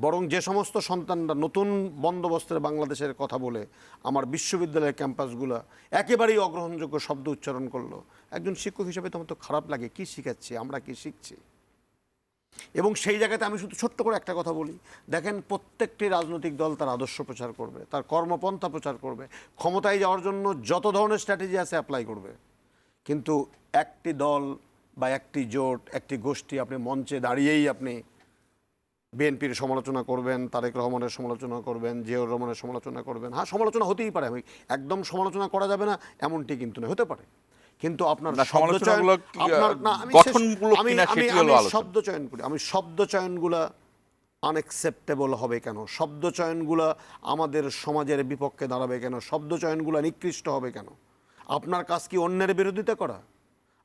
বরং যে সমস্ত সন্তানরা নতুন বন্দোবস্তের বাংলাদেশের কথা বলে আমার বিশ্ববিদ্যালয়ের ক্যাম্পাসগুলো একেবারেই অগ্রহণযোগ্য শব্দ উচ্চারণ করলো, একজন শিক্ষক হিসেবে তো আমার তো খারাপ লাগে। কি শিখাচ্ছি আমরা, কি শিখছি? এবং সেই জায়গাতে আমি শুধু ছোট্ট করে একটা কথা বলি, দেখেন, প্রত্যেকটি রাজনৈতিক দল তার আদর্শ প্রচার করবে, তার কর্মপন্থা প্রচার করবে, ক্ষমতায় যাওয়ার জন্য যত ধরনের স্ট্র্যাটেজি আছে অ্যাপ্লাই করবে। কিন্তু একটি দল বা একটি জোট, একটি গোষ্ঠী, আপনি মঞ্চে দাঁড়িয়েই আপনি বিএনপির সমালোচনা করবেন, তারেক রহমানের সমালোচনা করবেন, জিয়াউর রহমানের সমালোচনা করবেন। হ্যাঁ, সমালোচনা হতেই পারে, আমি একদম সমালোচনা করা যাবে না এমনটি কিন্তু নয়, হতে পারে। কিন্তু আপনার শব্দ চয়নগুলা আনএক্সেপ্টেবল হবে কেন? শব্দ চয়নগুলা আমাদের সমাজের বিপক্ষে দাঁড়াবে কেন? শব্দ চয়নগুলা নিকৃষ্ট হবে কেন? আপনার কাজ কি অন্যের বিরোধিতা করা?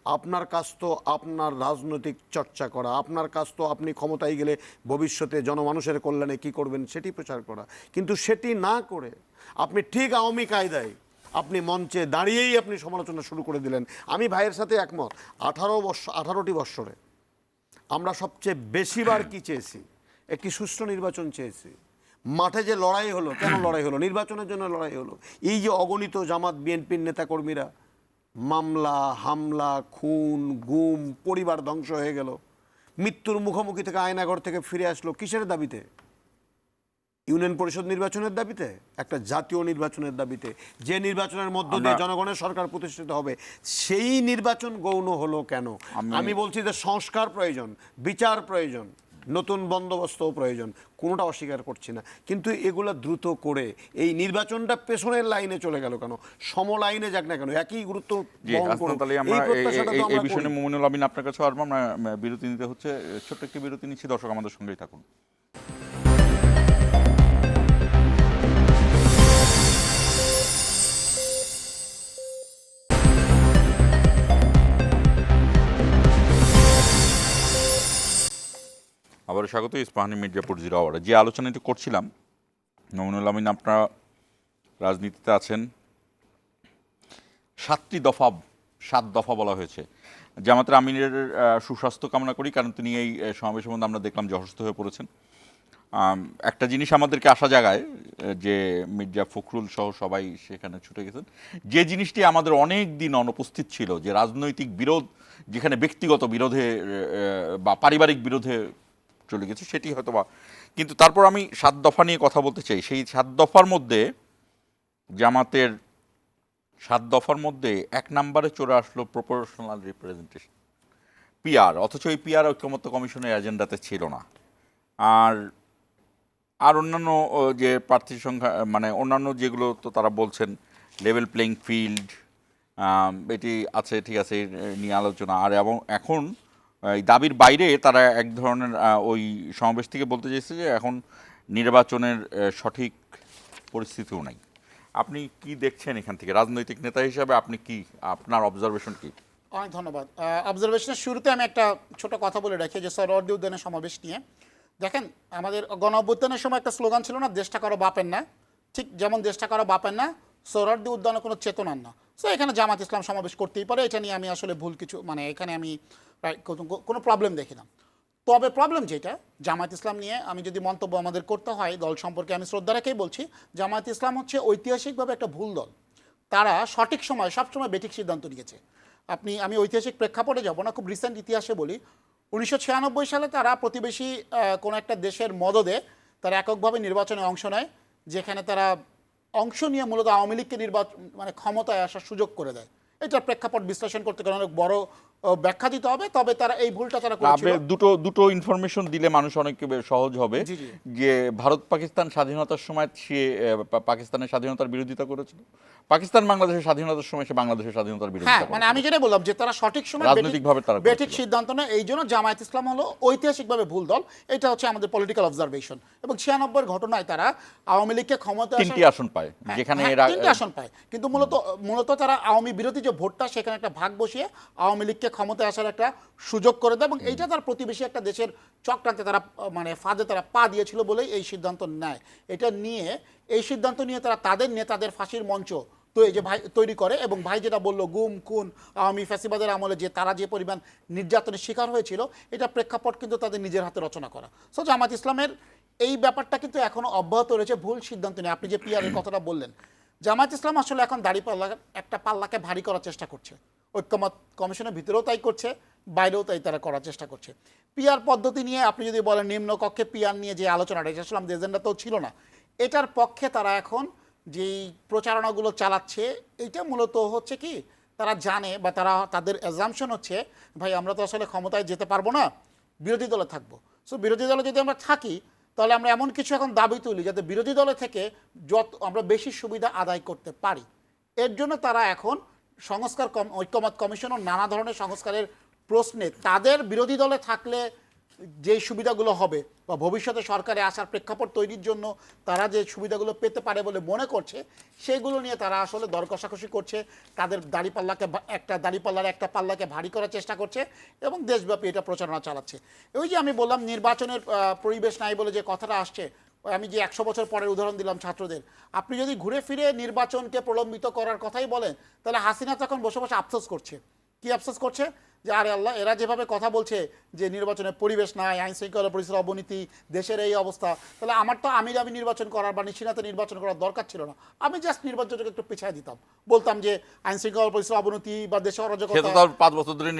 আপনার কাজ তো আপনার রাজনৈতিক চর্চা করা, আপনার কাজ তো আপনি ক্ষমতায় গেলে ভবিষ্যতে জনমানুষের কল্যাণে কি করবেন সেটি প্রচার করা। কিন্তু সেটি না করে আপনি ঠিক আওয়ামী কায়দায় আপনি মঞ্চে দাঁড়িয়েই আপনি সমালোচনা শুরু করে দিলেন। আমি ভাইয়ের সাথে একমত। 18টি বৎসরে আমরা সবচেয়ে বেশিবার কি চেয়েছি? একটি সুষ্ঠু নির্বাচন চেয়েছি। মাঠে যে লড়াই হলো, কেন লড়াই হলো? নির্বাচনের জন্য লড়াই হলো। এই যে অগণিত জামাত বিএনপির নেতাকর্মীরা মামলা, হামলা, খুন, গুম, পরিবার ধ্বংস হয়ে গেল, মৃত্যুর মুখোমুখি থেকে আয়নাঘর থেকে ফিরে আসলো, কিসের দাবিতে? ইউনিয়ন পরিষদ নির্বাচনের দাবিতে, একটা জাতীয় নির্বাচনের দাবিতে, যে নির্বাচনের মধ্য দিয়ে জনগণের সরকার প্রতিষ্ঠিত হবে। সেই নির্বাচন গৌণ হলো কেন? আমি বলছি যে সংস্কার প্রয়োজন, বিচার প্রয়োজন, নতুন বন্দোবস্ত প্রয়োজন, কোনোটা অস্বীকার করছি না। কিন্তু এগুলো দ্রুত করে এই নির্বাচনটা পেছনের লাইনে চলে গেল কেন? সম লাইনে যাক না কেন, একই গুরুত্ব বহন করুন। এই বিষয়ে মুমিনুল আমিন আপনার কাছে আসবো। আমরা বিরতি নিতে হচ্ছে, ছোট্ট একটি বিরতি নিচ্ছি। দর্শক আমাদের সঙ্গেই থাকুন। আবারও স্বাগত ইস্পাহানি মির্জাপুর জিরো আওয়ারে। যে আলোচনাটি করছিলাম, মামুনুল আমিন, আপনারা রাজনীতিতে আছেন, 7 দফা বলা হয়েছে। জামাতের আমিরের সুস্বাস্থ্য কামনা করি, কারণ তিনি এই সমাবেশের মধ্যে আমরা দেখলাম যে অসুস্থ হয়ে পড়েছেন। একটা জিনিস আমাদেরকে আশা জাগায় যে মির্জা ফখরুল সহ সবাই সেখানে ছুটে গেছেন। যে জিনিসটি আমাদের অনেক দিন অনুপস্থিত ছিল, যে রাজনৈতিক বিরোধ যেখানে ব্যক্তিগত বিরোধে বা পারিবারিক বিরোধে চলে গেছে, সেটি হয়তো বা, কিন্তু তারপর আমি 7 দফা নিয়ে কথা বলতে চাই। সেই 7 দফার মধ্যে জামাতের 7 দফার মধ্যে 1 নম্বরে চলে আসলো প্রপোর্শনাল রিপ্রেজেন্টেশন, পিআর, অথচ এই পিআর ঐক্যমত্য কমিশনের এজেন্ডাতে ছিল না। আর অন্যান্য যে প্রার্থীর সংখ্যা, মানে অন্যান্য যেগুলো তো তারা বলছেন লেভেল প্লেইং ফিল্ড, এটি আছে, ঠিক আছে, নিয়ে আলোচনা। আর এবং এখন এই দাবির বাইরে তারা এক ধরনের ওই সমাবেশ থেকে বলতে চাইছে যে এখন নির্বাচনের সঠিক পরিস্থিতিও নাই। আপনি কি দেখছেন এখান থেকে রাজনৈতিক নেতা হিসাবে? আপনি কি, আপনার অবজারভেশন কি? অনেক ধন্যবাদ। অবজারভেশনের শুরুতে আমি একটা ছোট কথা বলে রাখি যে সোহরাওয়ার্দী উদ্যানের সমাবেশ নিয়ে। দেখেন, আমাদের গণ অভ্যুত্থানের সময় একটা স্লোগান ছিল না, দেশটা কারো বাপের না। ঠিক যেমন দেশটা কারো বাপের না, সোহরাওয়ার্দী উদ্যানে কোনো চেতনার না। সো এখানে জামাত ইসলাম সমাবেশ করতেই পারে, এটা নিয়ে আমি আসলে ভুল কিছু, মানে এখানে আমি কোনো প্রবলেম দেখি না। তবে প্রবলেম যেটা জামায়াত ইসলাম নিয়ে আমি যদি মন্তব্য আমাদের করতে হয়, দল সম্পর্কে আমি শ্রদ্ধা রেখেই বলছি, জামায়াত ইসলাম হচ্ছে ঐতিহাসিকভাবে একটা ভুল দল। তারা সঠিক সময় সবসময় বেঠিক সিদ্ধান্ত নিয়েছে। আমি ঐতিহাসিক প্রেক্ষাপটে যাব না, খুব রিসেন্ট ইতিহাসে বলি। 1996 সালে তারা প্রতিবেশী কোনো একটা দেশের মদদে তারা এককভাবে নির্বাচনে অংশ নেয়, যেখানে তারা অংশ নিয়ে মূলত আওয়ামী লীগকে মানে ক্ষমতায় আসার সুযোগ করে দেয়। এটার প্রেক্ষাপট বিশ্লেষণ করতে গেলে অনেক বড় ব্যাখ্যা দিতে হবে, তবে তারা এই ভুলটা তারা করেছিল। দুটো ইনফরমেশন দিলে মানুষ অনেক সহজ হবে। যে ভারত পাকিস্তান স্বাধীনতার সময় সে পাকিস্তানের স্বাধীনতার বিরোধিতা করেছিল, পাকিস্তান বাংলাদেশের স্বাধীনতার সময় সে বাংলাদেশের স্বাধীনতার বিরোধিতা করেছিল। মানে আমি যেটা বললাম যে তারা সঠিক সময় রাজনৈতিকভাবে তারা বেঠিক সিদ্ধান্ত নেয়, এই জন্য জামায়াত ইসলাম হলো ঐতিহাসিকভাবে ভুল দল। এটা হচ্ছে আমাদের পলিটিক্যাল অবজারভেশন। এবং 96 ঘটনায় তারা আওয়ামী লীগকে ক্ষমতায় 3টি আসন পায়, যেখানে 3টি আসন পায়, কিন্তু মূলত তারা আওয়ামী বিরোধী যে ভোটটা, সেখানে একটা ভাগ বসিয়ে আওয়ামী লীগকে ক্ষমতায় আসার একটা সুযোগ করে দেয়। এবং এইটা তার প্রতিবেশী একটা দেশের চক্রান্তে তারা, মানে ফাঁদে তারা পা দিয়েছিল বলেই এই সিদ্ধান্ত নেয়। এই সিদ্ধান্ত নিয়ে তারা তাদের নেতাদের ফাঁসির মঞ্চ তৈরি করে। এবং ভাই যেটা বললো, গুম খুন আওয়ামী ফ্যাসিবাদের আমলে যে তারা যে পরিমাণ নির্যাতনের শিকার হয়েছিল, এটা প্রেক্ষাপট কিন্তু তাদের নিজের হাতে রচনা করা। সো জামাত ইসলামের এই ব্যাপারটা কিন্তু এখনো অব্যাহত রয়েছে, ভুল সিদ্ধান্ত নিয়ে। আপনি যে পিআরের কথাটা বললেন, জামাত ইসলাম আসলে এখন একটা পাল্লাকে ভারী করার চেষ্টা করছে। ঐক্যমত কমিশনের ভিতরেও তাই করছে, বাইরেও তাই তারা করার চেষ্টা করছে। পিআর পদ্ধতি নিয়ে আপনি যদি বলেন, নিম্নকক্ষে পিআর নিয়ে যে আলোচনাটা, এটা আসলে আমাদের এজেন্ডাতেও ছিল না। এটার পক্ষে তারা এখন যেই প্রচারণাগুলো চালাচ্ছে, এইটা মূলত হচ্ছে কি, তারা জানে বা তাদের অ্যাজাম্পশন হচ্ছে, ভাই আমরা তো আসলে ক্ষমতায় যেতে পারবো না, বিরোধী দলে থাকবো। সো বিরোধী দলে যদি আমরা থাকি, তাহলে আমরা এমন কিছু এখন দাবি তুলি যাতে বিরোধী দলে থেকে আমরা বেশি সুবিধা আদায় করতে পারি। এর জন্য তারা এখন ঐক্যমত কমিশন ও নানা ধরনের সংস্কারের প্রশ্নে তাদের বিরোধী দলে থাকলে যে সুবিধাগুলো হবে বা ভবিষ্যতে সরকারে আসার প্রেক্ষাপট তৈরির জন্য তারা যে সুবিধাগুলো পেতে পারে বলে মনে করছে, সেগুলো নিয়ে তারা আসলে দর কষাকষি করছে। তাদের দাঁড়িপাল্লার একটা পাল্লাকে ভারী করার চেষ্টা করছে এবং দেশব্যাপী এটা প্রচারণা চালাচ্ছে। ওই যে আমি বললাম নির্বাচনের পরিবেশ নাই বলে যে কথাটা আসছে, আমি যে 100 বছর পরের উদাহরণ দিলাম ছাত্রদের, আপনি যদি ঘুরে ফিরে নির্বাচনকে প্রলম্বিত করার কথাই বলেন, তাহলে হাসিনা তখন বসে বসে আফসোস করছে। কি আফসোস করছে? যে আরে আল্লাহ, এরা যেভাবে কথা বলছে যে নির্বাচনের পরিবেশ নাই, আইন শৃঙ্খলা পরিস্থিতির অবনতি, দেশের এই অবস্থা, তাহলে আমার তো আমি নির্বাচন করার বা নিশ্চিন্তে নির্বাচন করার দরকার ছিল না। আমি জাস্ট নির্বাচনটাকে একটু পেছায় দিতাম, বলতাম যে আইন শৃঙ্খলা পরিস্থিতির অবনতি বা দেশে অরাজকতা, 5 বছর ধরে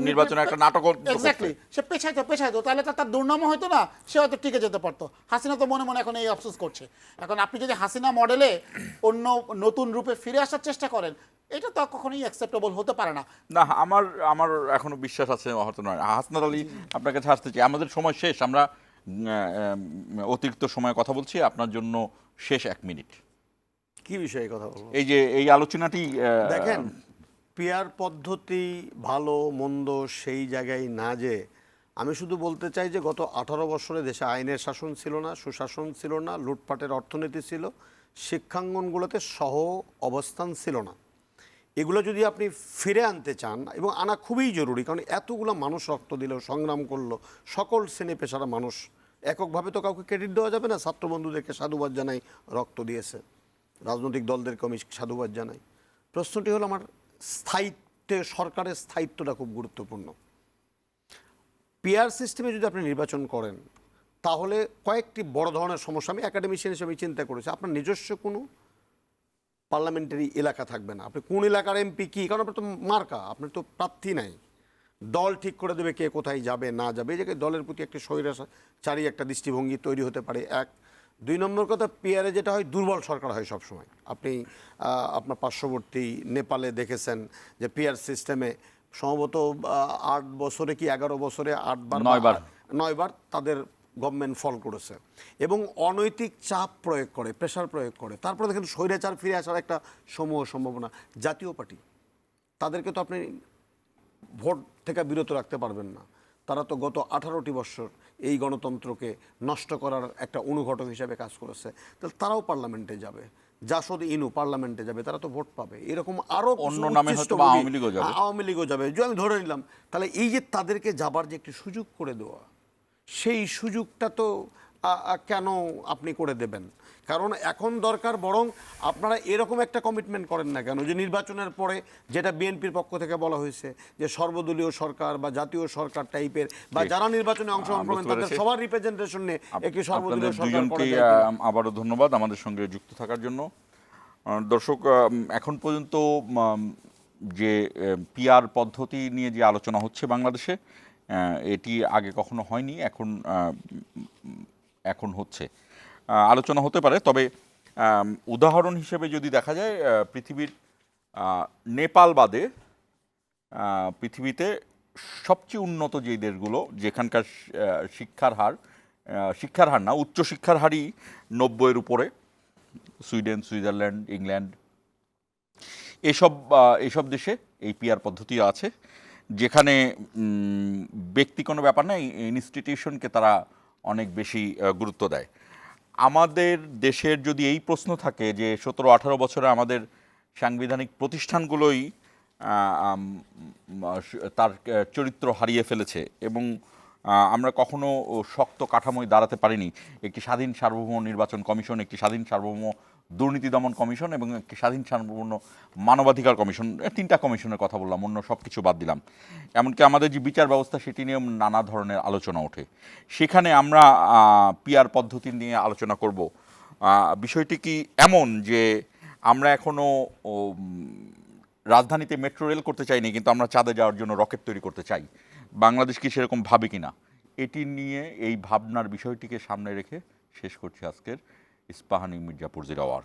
নির্বাচন একটা নাটক, এক্স্যাক্টলি, সে পেছাইতো, তাহলে তার দুর্নামও হয়তো না, সে হয়তো টিকে যেতে পারতো। হাসিনা তো মনে মনে এখন এই আফসোস করছে। এখন আপনি যদি হাসিনা মডেলে অন্য নতুন রূপে ফিরে আসার চেষ্টা করেন, এটা তো কখনোই অ্যাকসেপ্টেবল হতে পারে না। না, আমার এখনো বিশ্বাস আছে হয়তো নয়। হাসনাত আলী, আপনার কাছে আসতে চাই, আমাদের সময় শেষ, আমরা অতিরিক্ত সময় কথা বলছি, আপনার জন্য শেষ 1 মিনিট। কি বিষয়ে কথা বলবো? এই যে এই আলোচনাটি, দেখেন, পিআর পদ্ধতি ভালো মন্দ সেই জায়গায় না, যে আমি শুধু বলতে চাই যে গত 18 বছরে দেশে আইনের শাসন ছিল না, সুশাসন ছিল না, লুটপাটের অর্থনীতি ছিল, শিক্ষাঙ্গনগুলোতে সহ অবস্থান ছিল না। এগুলো যদি আপনি ফিরে আনতে চান, এবং আনা খুবই জরুরি, কারণ এতগুলো মানুষ রক্ত দিল, সংগ্রাম করলো, সকল শ্রেণী পেশারা মানুষ, এককভাবে তো কাউকে ক্রেডিট দেওয়া যাবে না। ছাত্র বন্ধুদেরকে সাধুবাদ জানাই, রক্ত দিয়েছে, রাজনৈতিক দলদেরকে আমি সাধুবাদ জানাই। প্রশ্নটি হলো আমার স্থায়িত্বে, সরকারের স্থায়িত্বটা খুব গুরুত্বপূর্ণ। পিআর সিস্টেমে যদি আপনি নির্বাচন করেন তাহলে কয়েকটি বড় ধরনের সমস্যা আমি একাডেমিশিয়ান হিসেবে চিন্তা করেছি। আপনার নিজস্ব কোনো পার্লামেন্টারি এলাকা থাকবে না, আপনি কোন এলাকার এমপি কী, কারণ আপনার তো মার্কা, আপনার তো প্রার্থী নাই, দল ঠিক করে দেবে কে কোথায় যাবে না যাবে। এই জায়গায় দলের প্রতি একটা স্বৈরাচারী একটা দৃষ্টিভঙ্গি তৈরি হতে পারে। এক, দুই নম্বর কথা, পিআরে যেটা হয় দুর্বল সরকার হয় সবসময়। আপনি আপনার পার্শ্ববর্তী নেপালে দেখেছেন যে পিআর সিস্টেমে সম্ভবত 8 বছরে কি 11 বছরে 9 বার তাদের গভর্নমেন্ট ফল করেছে, এবং অনৈতিক চাপ প্রয়োগ করে, প্রেশার প্রয়োগ করে। তারপরে দেখেন স্বৈরাচার ফিরে আসার একটা সমূহ সম্ভাবনা। জাতীয় পার্টি, তাদেরকে তো আপনি ভোট থেকে বিরত রাখতে পারবেন না। তারা তো গত 18টি বছর এই গণতন্ত্রকে নষ্ট করার একটা অনুঘটক হিসেবে কাজ করেছে। তাহলে তারাও পার্লামেন্টে যাবে, জাসদ ইনু পার্লামেন্টে যাবে, তারা তো ভোট পাবে। এরকম আরও অন্য নামে হয়তো আওয়ামী লীগও যাবে, আওয়ামী লীগও যাবে, যে আমি ধরে নিলাম। তাহলে এই যে তাদেরকে যাবার যে একটি সুযোগ করে দেওয়া, সেই সুযোগটা তো কেন আপনি করে দেবেন? কারণ এখন দরকার বরং আপনারা এরকম একটা কমিটমেন্ট করেন না কেন যে নির্বাচনের পরে, যেটা বিএনপির পক্ষ থেকে বলা হয়েছে যে সর্বদলীয় সরকার বা জাতীয় সরকার টাইপের, বা যারা নির্বাচনে অংশগ্রহণ করবেন তাদের সবার রিপ্রেজেন্টেশন নিয়ে একটি সর্বদলীয় সরকার করা যায়। আবারও ধন্যবাদ আমাদের সঙ্গে যুক্ত থাকার জন্য। দর্শক, এখন পর্যন্ত যে পিআর পদ্ধতি নিয়ে যে আলোচনা হচ্ছে বাংলাদেশে, এটি আগে কখনো হয়নি, এখন হচ্ছে, আলোচনা হতে পারে। তবে উদাহরণ হিসেবে যদি দেখা যায়, পৃথিবীর নেপাল বাদে পৃথিবীতে সবচেয়ে উন্নত যে দেশগুলো, যেখানকার শিক্ষার হার না, উচ্চশিক্ষার হারই 90-এর উপরে, সুইডেন, সুইজারল্যান্ড, ইংল্যান্ড, এসব দেশে এই পিআর পদ্ধতি আছে, যেখানে ব্যক্তি কোনো ব্যাপার না, ইনস্টিটিউশনকে তারা অনেক বেশি গুরুত্ব দেয়। আমাদের দেশের যদি এই প্রশ্ন থাকে যে 17-18 বছরে আমাদের সাংবিধানিক প্রতিষ্ঠানগুলোই তার চরিত্র হারিয়ে ফেলেছে, এবং আমরা কখনো শক্ত কাঠামোয় দাঁড়াতে পারিনি, একটি স্বাধীন সার্বভৌম নির্বাচন কমিশন, একটি স্বাধীন সার্বভৌম দুর্নীতি দমন কমিশন, এবং একটি স্বাধীন সার্বভৌম মানবাধিকার কমিশন, 3টা কমিশনের কথা বললাম, অন্য সব কিছু বাদ দিলাম। এমনকি আমাদের যে বিচার ব্যবস্থা, সেটি নিয়েও নানা ধরনের আলোচনা ওঠে। সেখানে আমরা পিআর পদ্ধতি নিয়ে আলোচনা করব। বিষয়টি কি এমন যে আমরা এখনও রাজধানীতে মেট্রো রেল করতে চাইনি, কিন্তু আমরা চাঁদে যাওয়ার জন্য রকেট তৈরি করতে চাই? বাংলাদেশ কি সেরকম ভাবে কিনা? এটি নিয়ে, এই ভাবনার বিষয়টিকে সামনে রেখে শেষ করছি আজকের ইস্পাহানি মির্জাপুর 0 আওয়ার।